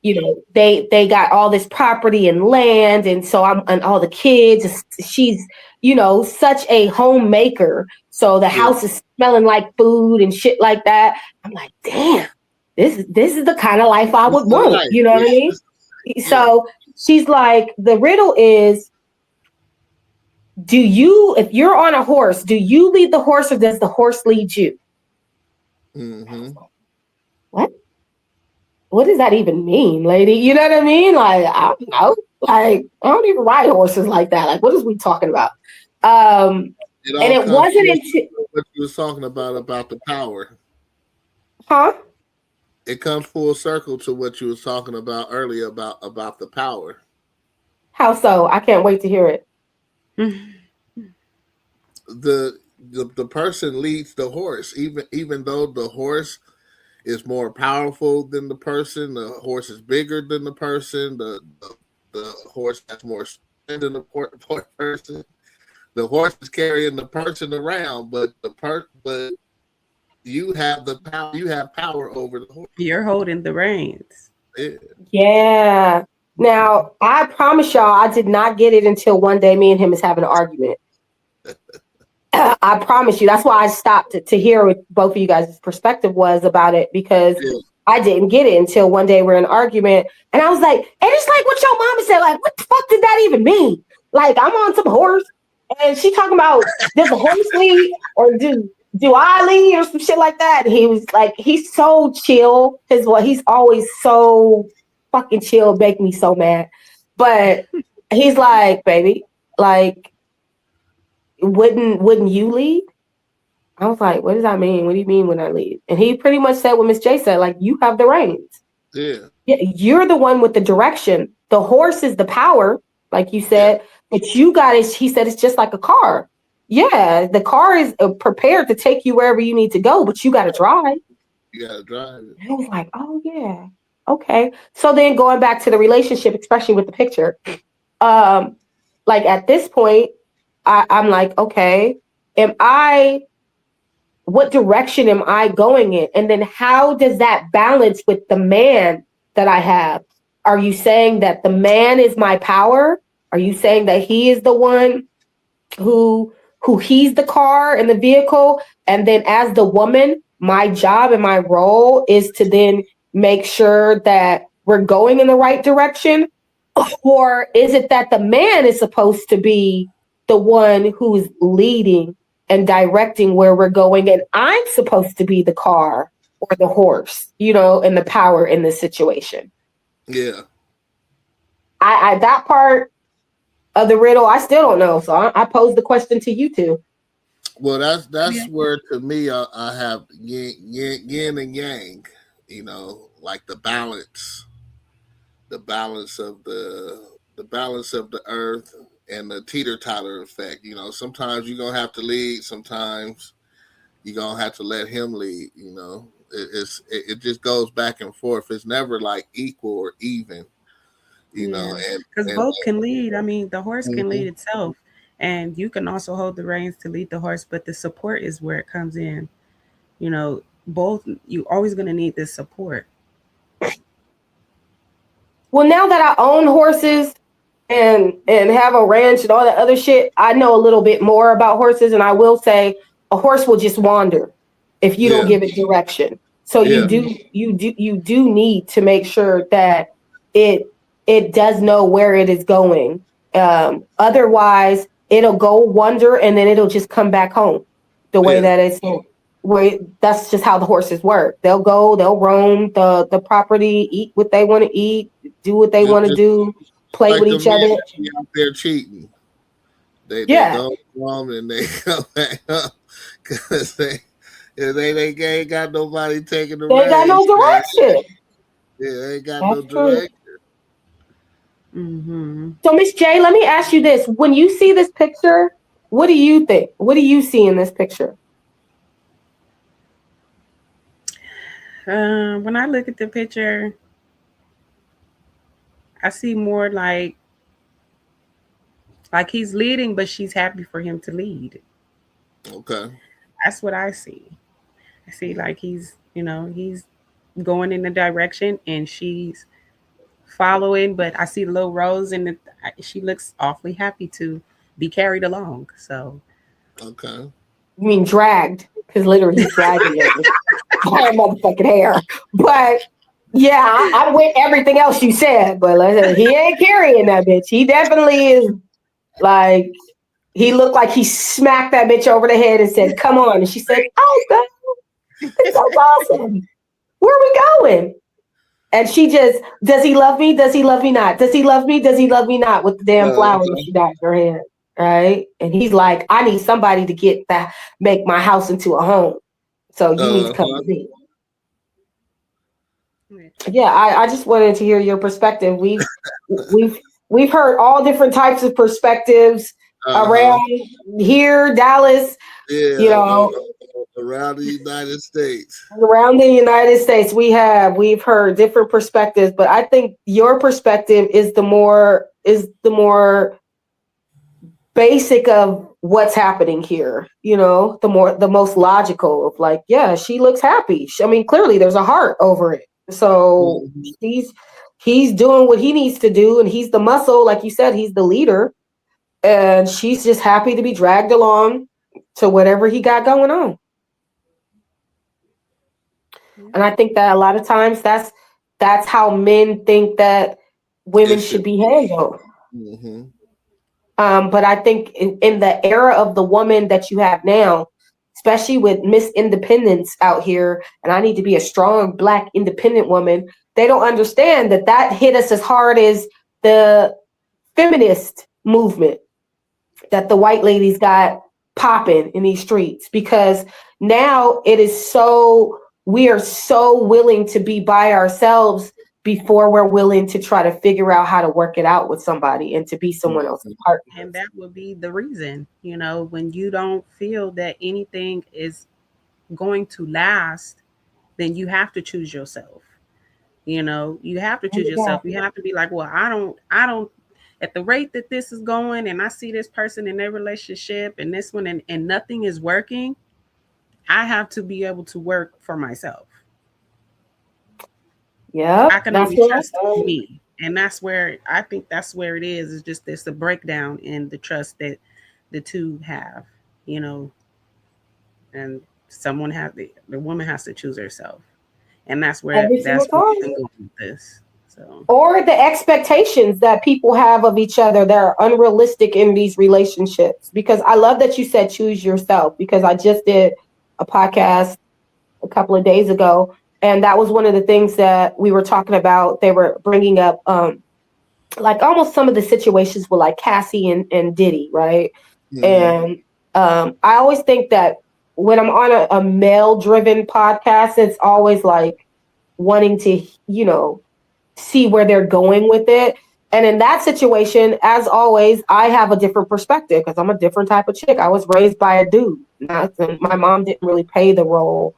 They got all this property and land, and so and all the kids. She's such a homemaker. So the house is smelling like food and shit like that. I'm like, damn, this is the kind of life I would want. You know what I mean? So she's like, the riddle is, if you're on a horse, do you lead the horse or does the horse lead you? Mm-hmm. What does that even mean, lady? You know what I mean? Like, I don't know. Like, I don't even ride horses like that. Like, what is we talking about? And it wasn't until what you was talking about the power. Huh? It comes full circle to what you was talking about earlier about the power. How so? I can't wait to hear it. The person leads the horse, even though the horse is more powerful than the person. The horse is bigger than the person. The horse has more strength than the person. The horse is carrying the person around, but you have the power. You have power over the horse. You're holding the reins. Yeah. Now, I promise y'all, I did not get it until one day me and him is having an argument. I promise you. That's why I stopped to hear what both of you guys' perspective was about it, because I didn't get it until one day we're in an argument. And I was like, and it's like what your mama said, like, what the fuck did that even mean? Like, I'm on some horse and she talking about, does the horse lead or do I lead or some shit like that? And he was like, he's so chill. He's always so fucking chill, make me so mad. But he's like, baby, like, wouldn't you lead? I was like, what does that mean? What do you mean when I lead? And he pretty much said what Miss J said, like, you have the reins. Yeah, you're the one with the direction. The horse is the power, like you said, but you got it. He said it's just like a car. Yeah, the car is prepared to take you wherever you need to go, but you got to drive. You got to drive it. I was like, oh yeah, okay. So then going back to the relationship, especially with the picture, like at this point, I'm like, okay, what direction am I going in? And then how does that balance with the man that I have? Are you saying that the man is my power? Are you saying that he is the one who he's the car and the vehicle? And then as the woman, my job and my role is to then make sure that we're going in the right direction? Or is it that the man is supposed to be the one who's leading and directing where we're going, and I'm supposed to be the car or the horse, and the power in this situation? Yeah. I that part of the riddle, I still don't know. So I posed the question to you two. Well, that's where, to me, I have yin and yang, like the balance of the earth and the teeter-totter effect. Sometimes you're gonna have to lead, sometimes you're gonna have to let him lead. It just goes back and forth. It's never like equal or even. Because both can lead. I mean, the horse can lead itself, and you can also hold the reins to lead the horse, but the support is where it comes in. Both, you always going to need this support. Well, now that I own horses and have a ranch and all that other shit, I know a little bit more about horses, and I will say a horse will just wander if you don't Yeah. give it direction. So Yeah. you do need to make sure that it does know where it is going. Otherwise, it'll go wander and then it'll just come back home the way Yeah. that it's where that's just how the horses work. They'll go, they'll roam the property, eat what they want to eat, do what they want to Just do, play like with the each men other. be out there cheating. They Yeah. go home and they come back up because they ain't got nobody taking the They ain't got no reins, man. direction. Yeah, they ain't got That's no true. direction. Mm-hmm. So, Miss J, let me ask you this. When you see this picture, what do you think? What do you see in this picture? When I look at the picture, I see more like he's leading, but she's happy for him to lead. Okay. That's what I see. I see like he's going in the direction and she's following, but I see the little rose and she looks awfully happy to be carried along. So, okay. You mean dragged? Because literally he's dragging it. By motherfucking hair. But yeah, I'm with everything else you said. But like I said, he ain't carrying that bitch. He definitely is like, he looked like he smacked that bitch over the head and said, "Come on." And she said, "Oh, God, it's so awesome. Where are we going?" And she just, "Does he love me? Does he love me not? Does he love me? Does he love me not?" With the damn flowers that she got in her hand. Right? And he's like, "I need somebody to make my house into a home. So you need to come with me." Yeah, I just wanted to hear your perspective. We've heard all different types of perspectives around here, Dallas. Yeah, around the United States. Around the United States, we've heard different perspectives, but I think your perspective is the more basic of what's happening here. The most logical of like, yeah, she looks happy. I mean, clearly there's a heart over it. So he's doing what he needs to do, and he's the muscle, like you said, he's the leader, and she's just happy to be dragged along to whatever he got going on. And I think that a lot of times that's how men think that women should be handled. Mm-hmm. But I think in the era of the woman that you have now, especially with Miss Independence out here, and I need to be a strong Black independent woman, they don't understand that hit us as hard as the feminist movement that the white ladies got popping in these streets, because now we are so willing to be by ourselves before we're willing to try to figure out how to work it out with somebody and to be someone else's partner. And that would be the reason, when you don't feel that anything is going to last, then you have to choose yourself. You have to choose yourself. You have to be like, well, I don't, at the rate that this is going, and I see this person in their relationship and this one, and nothing is working, I have to be able to work for myself. Yeah, I can only trust me. And that's where I think that's where it is. It's just there's a breakdown in the trust that the two have, and the woman has to choose herself. And that's where that's where I'm going with this. So, or the expectations that people have of each other that are unrealistic in these relationships. Because I love that you said choose yourself, because I just did a podcast a couple of days ago, and that was one of the things that we were talking about. They were bringing up like almost some of the situations with like Cassie and Diddy, right? Mm-hmm. And I always think that when I'm on a male-driven podcast, it's always like wanting to, see where they're going with it. And in that situation, as always, I have a different perspective because I'm a different type of chick. I was raised by a dude. My mom didn't really play the role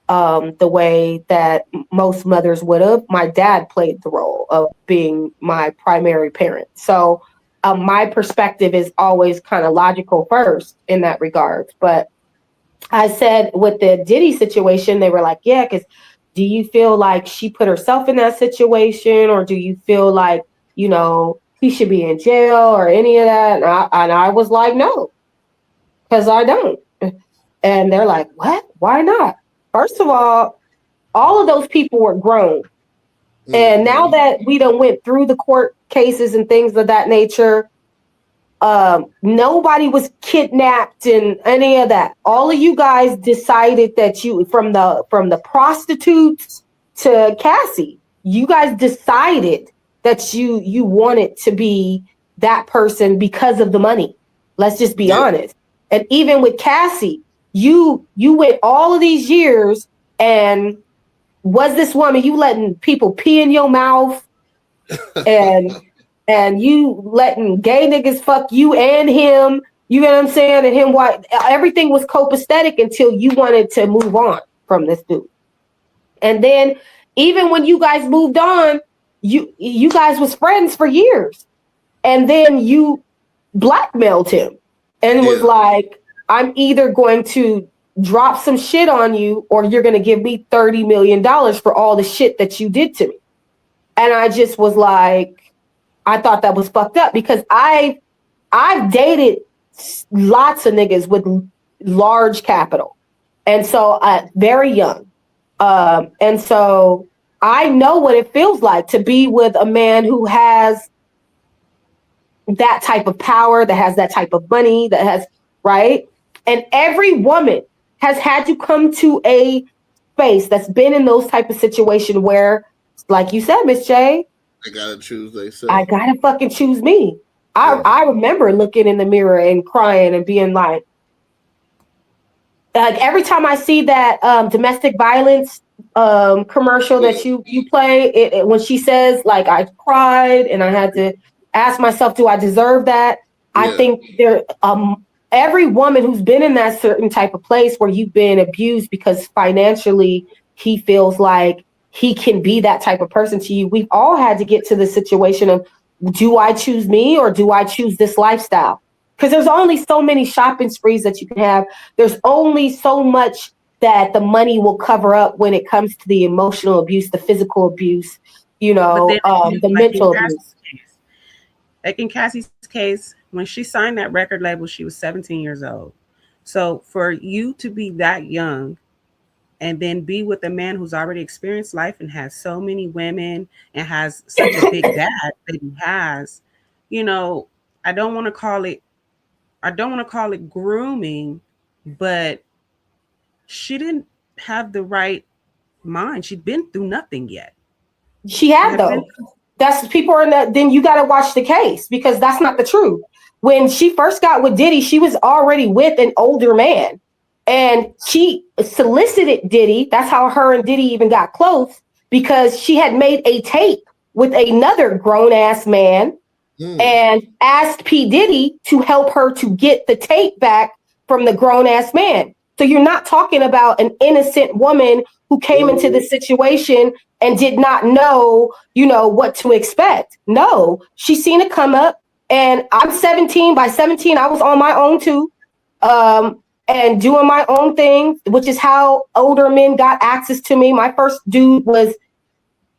the way that most mothers would have. My dad played the role of being my primary parent. So my perspective is always kind of logical first in that regard. But I said with the Diddy situation, they were like, yeah, because Do you feel like she put herself in that situation, or do you feel like, you know, he should be in jail or any of that? And I was like, no, because I don't. And they're like, what? Why not? First of all of those people were grown. And now that we done went through the court cases and things of that nature, nobody was kidnapped and any of that. All of you guys decided that you, from the prostitutes to Cassie, you guys decided that you wanted to be that person because of the money. Let's just be honest. And even with Cassie, you went all of these years, and was this woman, you letting people pee in your mouth and you letting gay niggas fuck you and him, you know what I'm saying? And him, what, everything was copacetic until you wanted to move on from this dude. And then even when you guys moved on, you guys was friends for years. And then you blackmailed him and was like, I'm either going to drop some shit on you or you're going to give me $30 million for all the shit that you did to me. And I just was like, I thought that was fucked up, because I've dated lots of niggas with large capital. And so very young. And so I know what it feels like to be with a man who has that type of power, that has that type of money, that has, right? And every woman has had to come to a space that's been in those type of situation where, like you said, Miss J, they gotta choose themselves. I gotta fucking choose me. I remember looking in the mirror and crying and being like every time I see that domestic violence commercial that you play, when she says, like, I cried and I had to ask myself, do I deserve that? Yeah. I think there every woman who's been in that certain type of place where you've been abused because financially he feels like he can be that type of person to you. We've all had to get to the situation of, do I choose me or do I choose this lifestyle? Because there's only so many shopping sprees that you can have. There's only so much that the money will cover up when it comes to the emotional abuse, the physical abuse, you know, the mental abuse. Like in Cassie's case, when she signed that record label, she was 17 years old. So for you to be that young and then be with a man who's already experienced life and has so many women and has such a big dad that he has, you know, I don't want to call it grooming, but she didn't have the right mind. She'd been through nothing yet. She had though. That's people are in that. Then you got to watch the case, because that's not the truth. When she first got with Diddy, she was already with an older man, and she solicited Diddy. That's how her and Diddy even got close, because she had made a tape with another grown ass man and asked P. Diddy to help her to get the tape back from the grown ass man. So you're not talking about an innocent woman who came into the situation and did not know, you know, what to expect. No, she seen it come up, and I'm 17. By 17, I was on my own too, and doing my own thing, which is how older men got access to me. My first dude was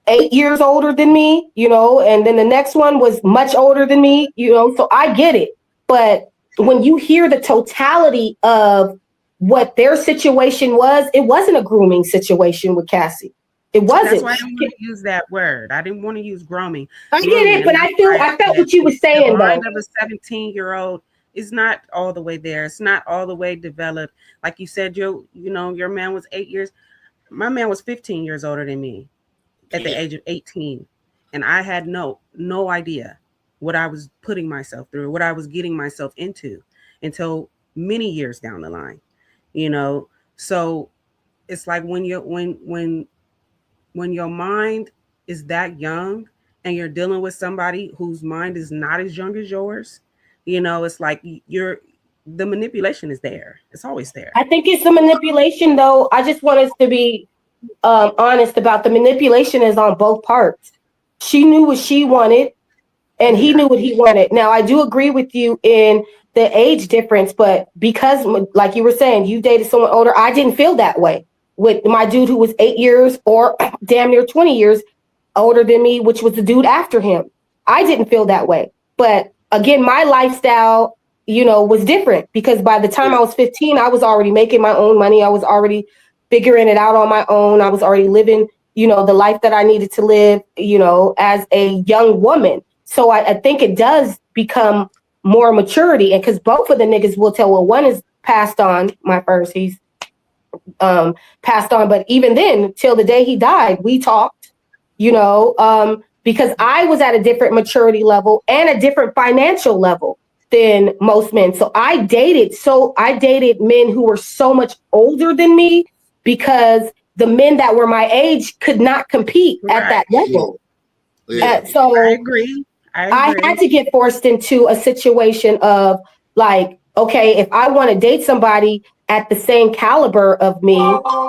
8 years older than me, you know, and then the next one was much older than me, you know, so I get it. But when you hear the totality of what their situation was, it wasn't a grooming situation with Cassie. It wasn't. That's why I didn't want to use that word. I didn't want to use grooming. I get it, but I felt what you were saying. The mind of a 17-year-old is not all the way there. It's not all the way developed. Like you said, your man was 8 years. My man was 15 years older than me at the age of 18. And I had no idea what I was putting myself through, what I was getting myself into until many years down the line. You know, so it's like when your mind is that young and you're dealing with somebody whose mind is not as young as yours, you know, it's like the manipulation is there. It's always there. I think it's the manipulation, though. I just want us to be honest about the manipulation is on both parts. She knew what she wanted and he knew what he wanted. Now, I do agree with you in the age difference, but because, like you were saying, you dated someone older, I didn't feel that way. with my dude who was 8 years or damn near 20 years older than me, which was the dude after him. I didn't feel that way. But again, my lifestyle, was different because by the time I was 15, I was already making my own money. I was already figuring it out on my own. I was already living, the life that I needed to live, as a young woman. So I think it does become more maturity. And because both of the niggas will tell, well, one is passed on, my first, he's passed on. But even then, till the day he died, we talked, because I was at a different maturity level and a different financial level than most men. So I dated men who were so much older than me because the men that were my age could not compete at that level. Yeah. So I agree. I had to get forced into a situation of like, okay, if I want to date somebody at the same caliber of me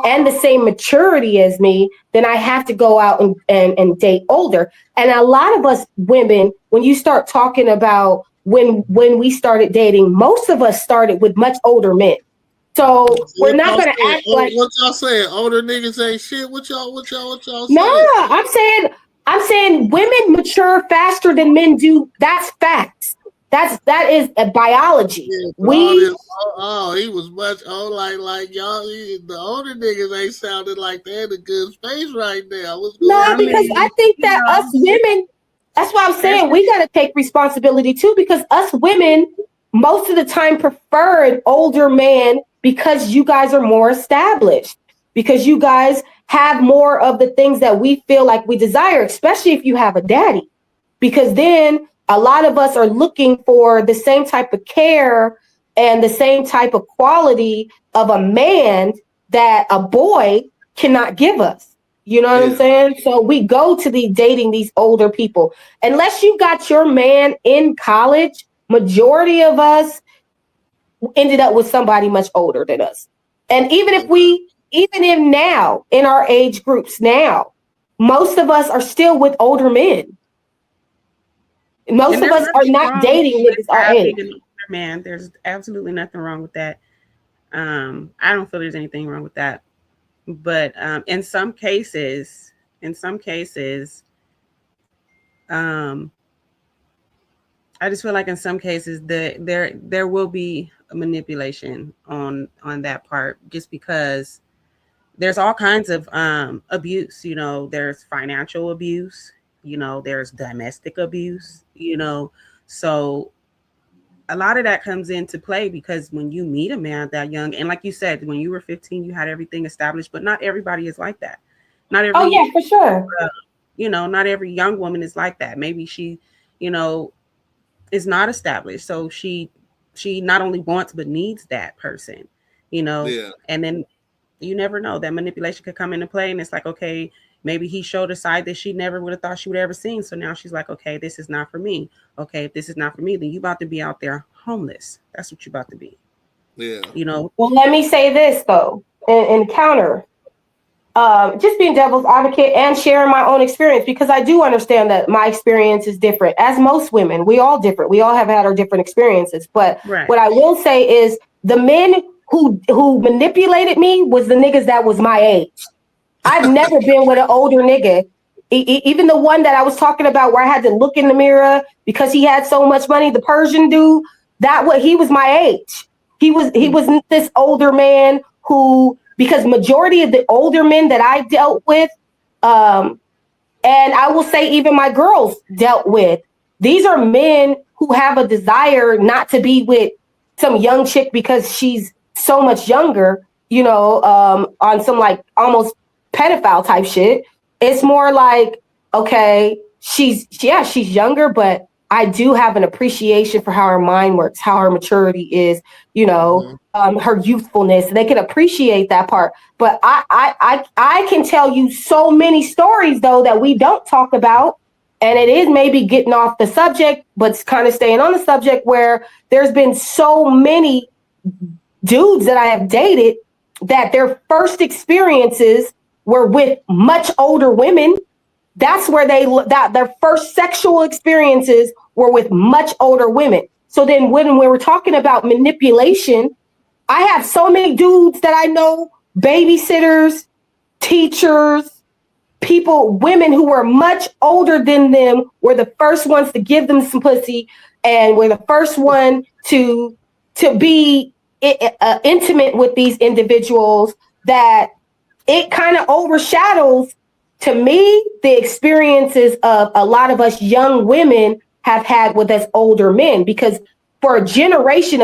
and the same maturity as me, then I have to go out and date older. And a lot of us women, when you start talking about when we started dating, most of us started with much older men. So we're not going to act like what y'all saying. Older niggas ain't shit. What y'all saying? No, I'm saying women mature faster than men do. That's facts. That is a biology. Yeah, he was much old, like y'all. The older niggas ain't sounding like they're in a good space right now. Because I think that us women, that's why I'm saying we got to take responsibility too, because us women most of the time prefer an older man because you guys are more established, because you guys have more of the things that we feel like we desire, especially if you have a daddy, because then a lot of us are looking for the same type of care and the same type of quality of a man that a boy cannot give us. You know what I'm saying? So we go to dating these older people. Unless you got your man in college, majority of us ended up with somebody much older than us. And even if now in our age groups now, most of us are still with older men. Most of us are not dating niggas our age. Man, there's absolutely nothing wrong with that. I don't feel there's anything wrong with that. But in some cases, I just feel like in some cases there will be a manipulation on that part, just because there's all kinds of abuse. There's financial abuse. There's domestic abuse. So a lot of that comes into play because when you meet a man that young, and like you said, when you were 15, you had everything established, but not everybody is like that. Not every, oh yeah, for sure. Not every young woman is like that. Maybe she, is not established. So she not only wants, but needs that person, and then you never know, that manipulation could come into play. And it's like, okay, maybe he showed a side that she never would have thought she would ever seen. So now she's like, okay, this is not for me. Okay, if this is not for me, then you about to be out there homeless. That's what you about to be. Yeah. Well, let me say this though, in counter, just being devil's advocate and sharing my own experience, because I do understand that my experience is different. As most women, we all different. We all have had our different experiences. But what I will say is the men who manipulated me was the niggas that was my age. I've never been with an older nigga. Even the one that I was talking about where I had to look in the mirror because he had so much money, the Persian dude, he was my age. He was this older man who, because majority of the older men that I dealt with, and I will say even my girls dealt with, these are men who have a desire not to be with some young chick because she's so much younger, on some like almost pedophile type shit. It's more like, okay, she's younger, but I do have an appreciation for how her mind works, how her maturity is, her youthfulness. They can appreciate that part. But I can tell you so many stories though that we don't talk about. And it is maybe getting off the subject, but it's kind of staying on the subject, where there's been so many dudes that I have dated that their first experiences were with much older women. That's where their first sexual experiences were with much older women. So then when we were talking about manipulation, I have so many dudes that I know babysitters, teachers, people, women who were much older than them were the first ones to give them some pussy and were the first one to be intimate with these individuals, that it kind of overshadows, to me, the experiences of a lot of us young women have had with us older men. Because for a generation,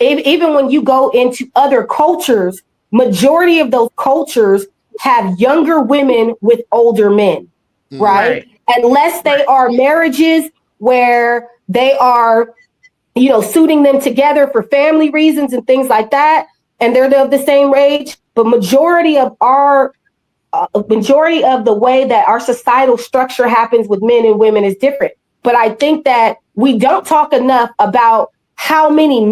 even when you go into other cultures, majority of those cultures have younger women with older men, right? Unless they are marriages where they are, suiting them together for family reasons and things like that, and they're of the same age. But majority of the way that our societal structure happens with men and women is different. But I think that we don't talk enough about how many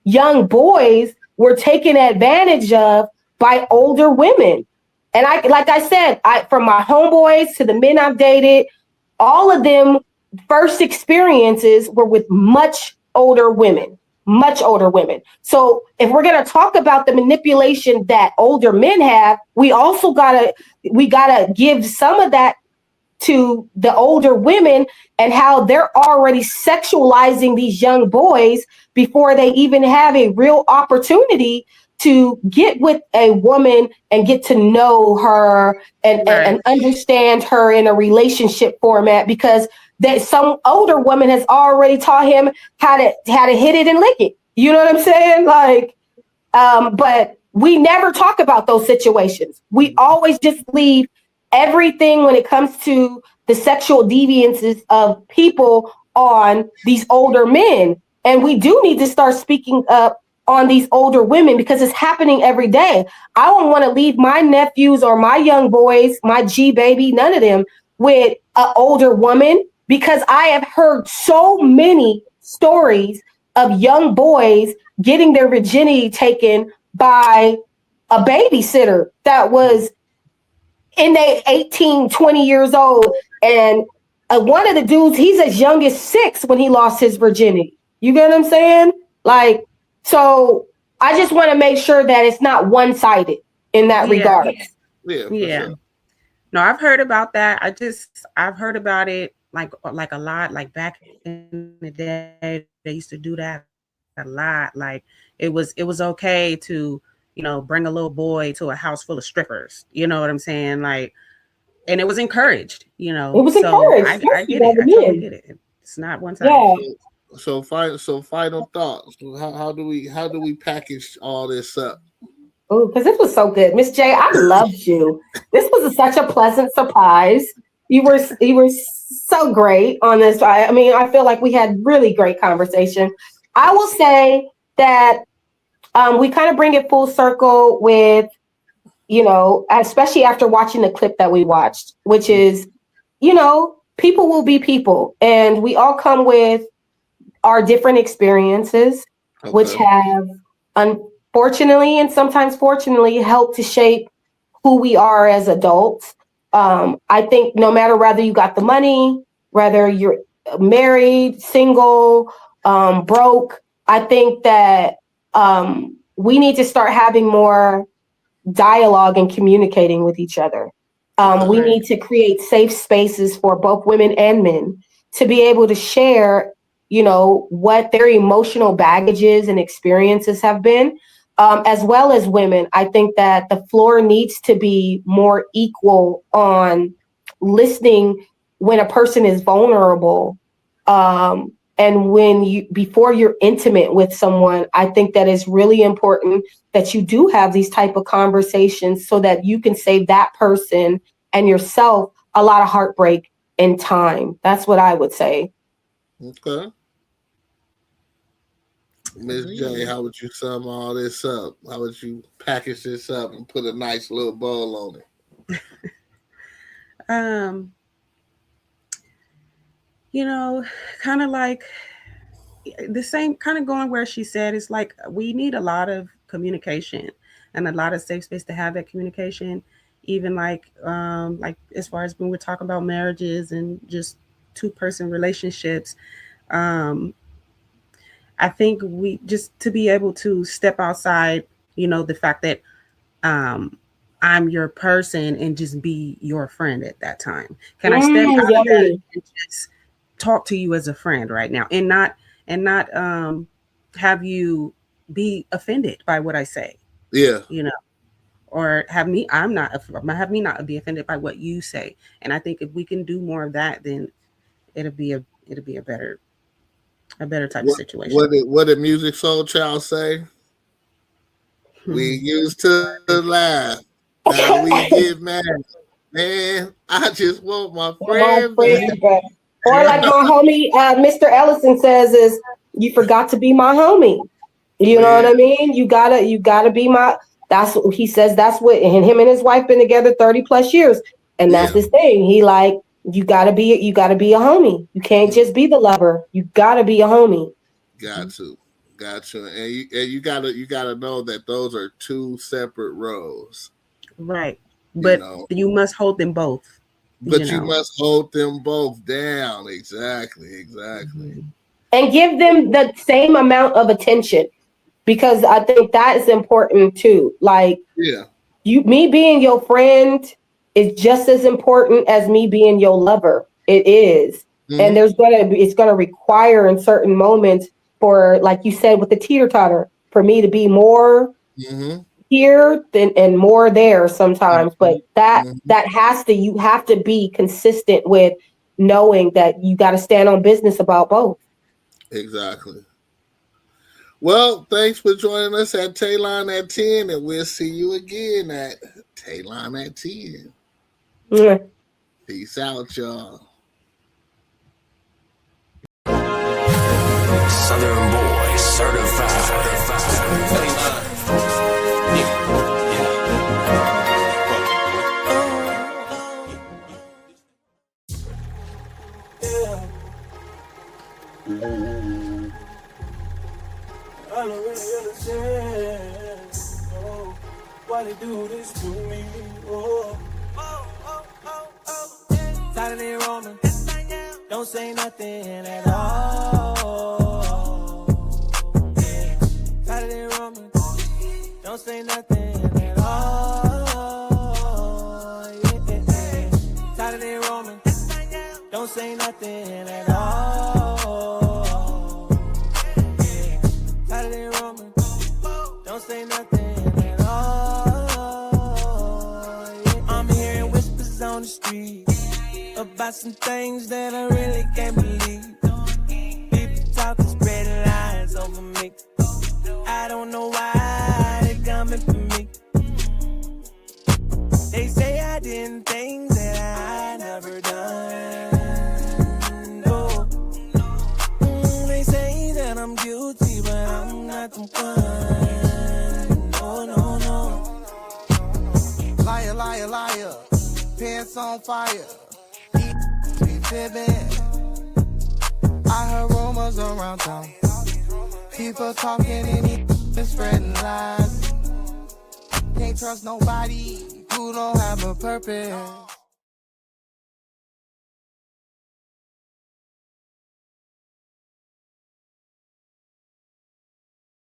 young boys were taken advantage of by older women. And like I said, from my homeboys to the men I've dated, all of them first experiences were with much older women. So if we're going to talk about the manipulation that older men have, we also gotta give some of that to the older women, and how they're already sexualizing these young boys before they even have a real opportunity to get with a woman and get to know her and understand her in a relationship format, because that some older woman has already taught him how to hit it and lick it. You know what I'm saying? Like, but we never talk about those situations. We always just leave everything when it comes to the sexual deviances of people on these older men. And we do need to start speaking up on these older women, because it's happening every day. I don't want to leave my nephews or my young boys, my G baby, none of them, with an older woman, because I have heard so many stories of young boys getting their virginity taken by a babysitter that was in their 18, 20 years old. And one of the dudes, he's as young as 6 when he lost his virginity. You get what I'm saying? Like, so I just want to make sure that it's not one-sided in that regard. Yeah. No, I've heard about that. I've heard about it like a lot. Like back in the day, they used to do that a lot. Like it was okay to, bring a little boy to a house full of strippers. You know what I'm saying? Like, and it was encouraged. It was encouraged. I get it. I totally get it. It's not one-sided. Yeah. So final thoughts. How do we package all this up? Oh, because this was so good, Miss J. I loved you. This was such a pleasant surprise. You were so great on this. I mean, I feel like we had really great conversation. I will say that we kind of bring it full circle with, especially after watching the clip that we watched, which is, people will be people, and we all come with our different experiences, which have unfortunately and sometimes fortunately helped to shape who we are as adults. I think no matter whether you got the money, whether you're married, single, broke, I think that we need to start having more dialogue and communicating with each other. We need to create safe spaces for both women and men to be able to share what their emotional baggages and experiences have been, as well as women. I think that the floor needs to be more equal on listening when a person is vulnerable. And before you're intimate with someone, I think that it's really important that you do have these type of conversations so that you can save that person and yourself a lot of heartbreak and time. That's what I would say. Okay. Ms. J, how would you sum all this up? How would you package this up and put a nice little bow on it? Kind of like the same, kind of going where she said, it's like we need a lot of communication and a lot of safe space to have that communication, even like as far as when we're talking about marriages and just 2-person relationships. I think we just to be able to step outside the fact that I'm your person and just be your friend at that time. Can I step out of that and just talk to you as a friend right now, and not have you be offended by what I say? Yeah. Or have me not be offended by what you say. And I think if we can do more of that, then it'll be a better type of situation. What did Music Soul Child say? We used to laugh. Now we get mad. Man, I just want my friend back. Or like my homie, Mr. Ellison says, is you forgot to be my homie. You know what I mean? You gotta be my. That's what he says. That's what and him and his wife been together 30 plus years, and that's his thing. He like you gotta be a homie. You can't just be the lover. You gotta be a homie. Got to, and you gotta know that those are two separate roles. Right, but you must hold them both. But you must hold them both down. Exactly. And give them the same amount of attention, because I think that is important too. Like, me being your friend is just as important as me being your lover. It is. And it's gonna require in certain moments for, like you said, with the teeter-totter, for me to be more here and more there sometimes. But you have to be consistent with knowing that you got to stand on business about both. Exactly. Well, thanks for joining us at Talon at 10, and we'll see you again at Talon at 10. Peace out, y'all. Southern boy, certified. I don't really understand why they do this to me. Tired of they roaming, don't say nothing at all. Tired of they roaming, don't say nothing at all. Tired of they roaming, don't say nothing at all. Tired of they roaming, don't say nothing at all. I'm hearing whispers on the street about some things that I really can't believe. People talking, spreading lies over me. I don't know why they're coming for me. They say I did things that I never done. No. They say that I'm guilty, but I'm not the one. No. Liar, liar, liar. Pants on fire. I heard rumors around town. People talking and spreading lies. Can't trust nobody who don't have a purpose.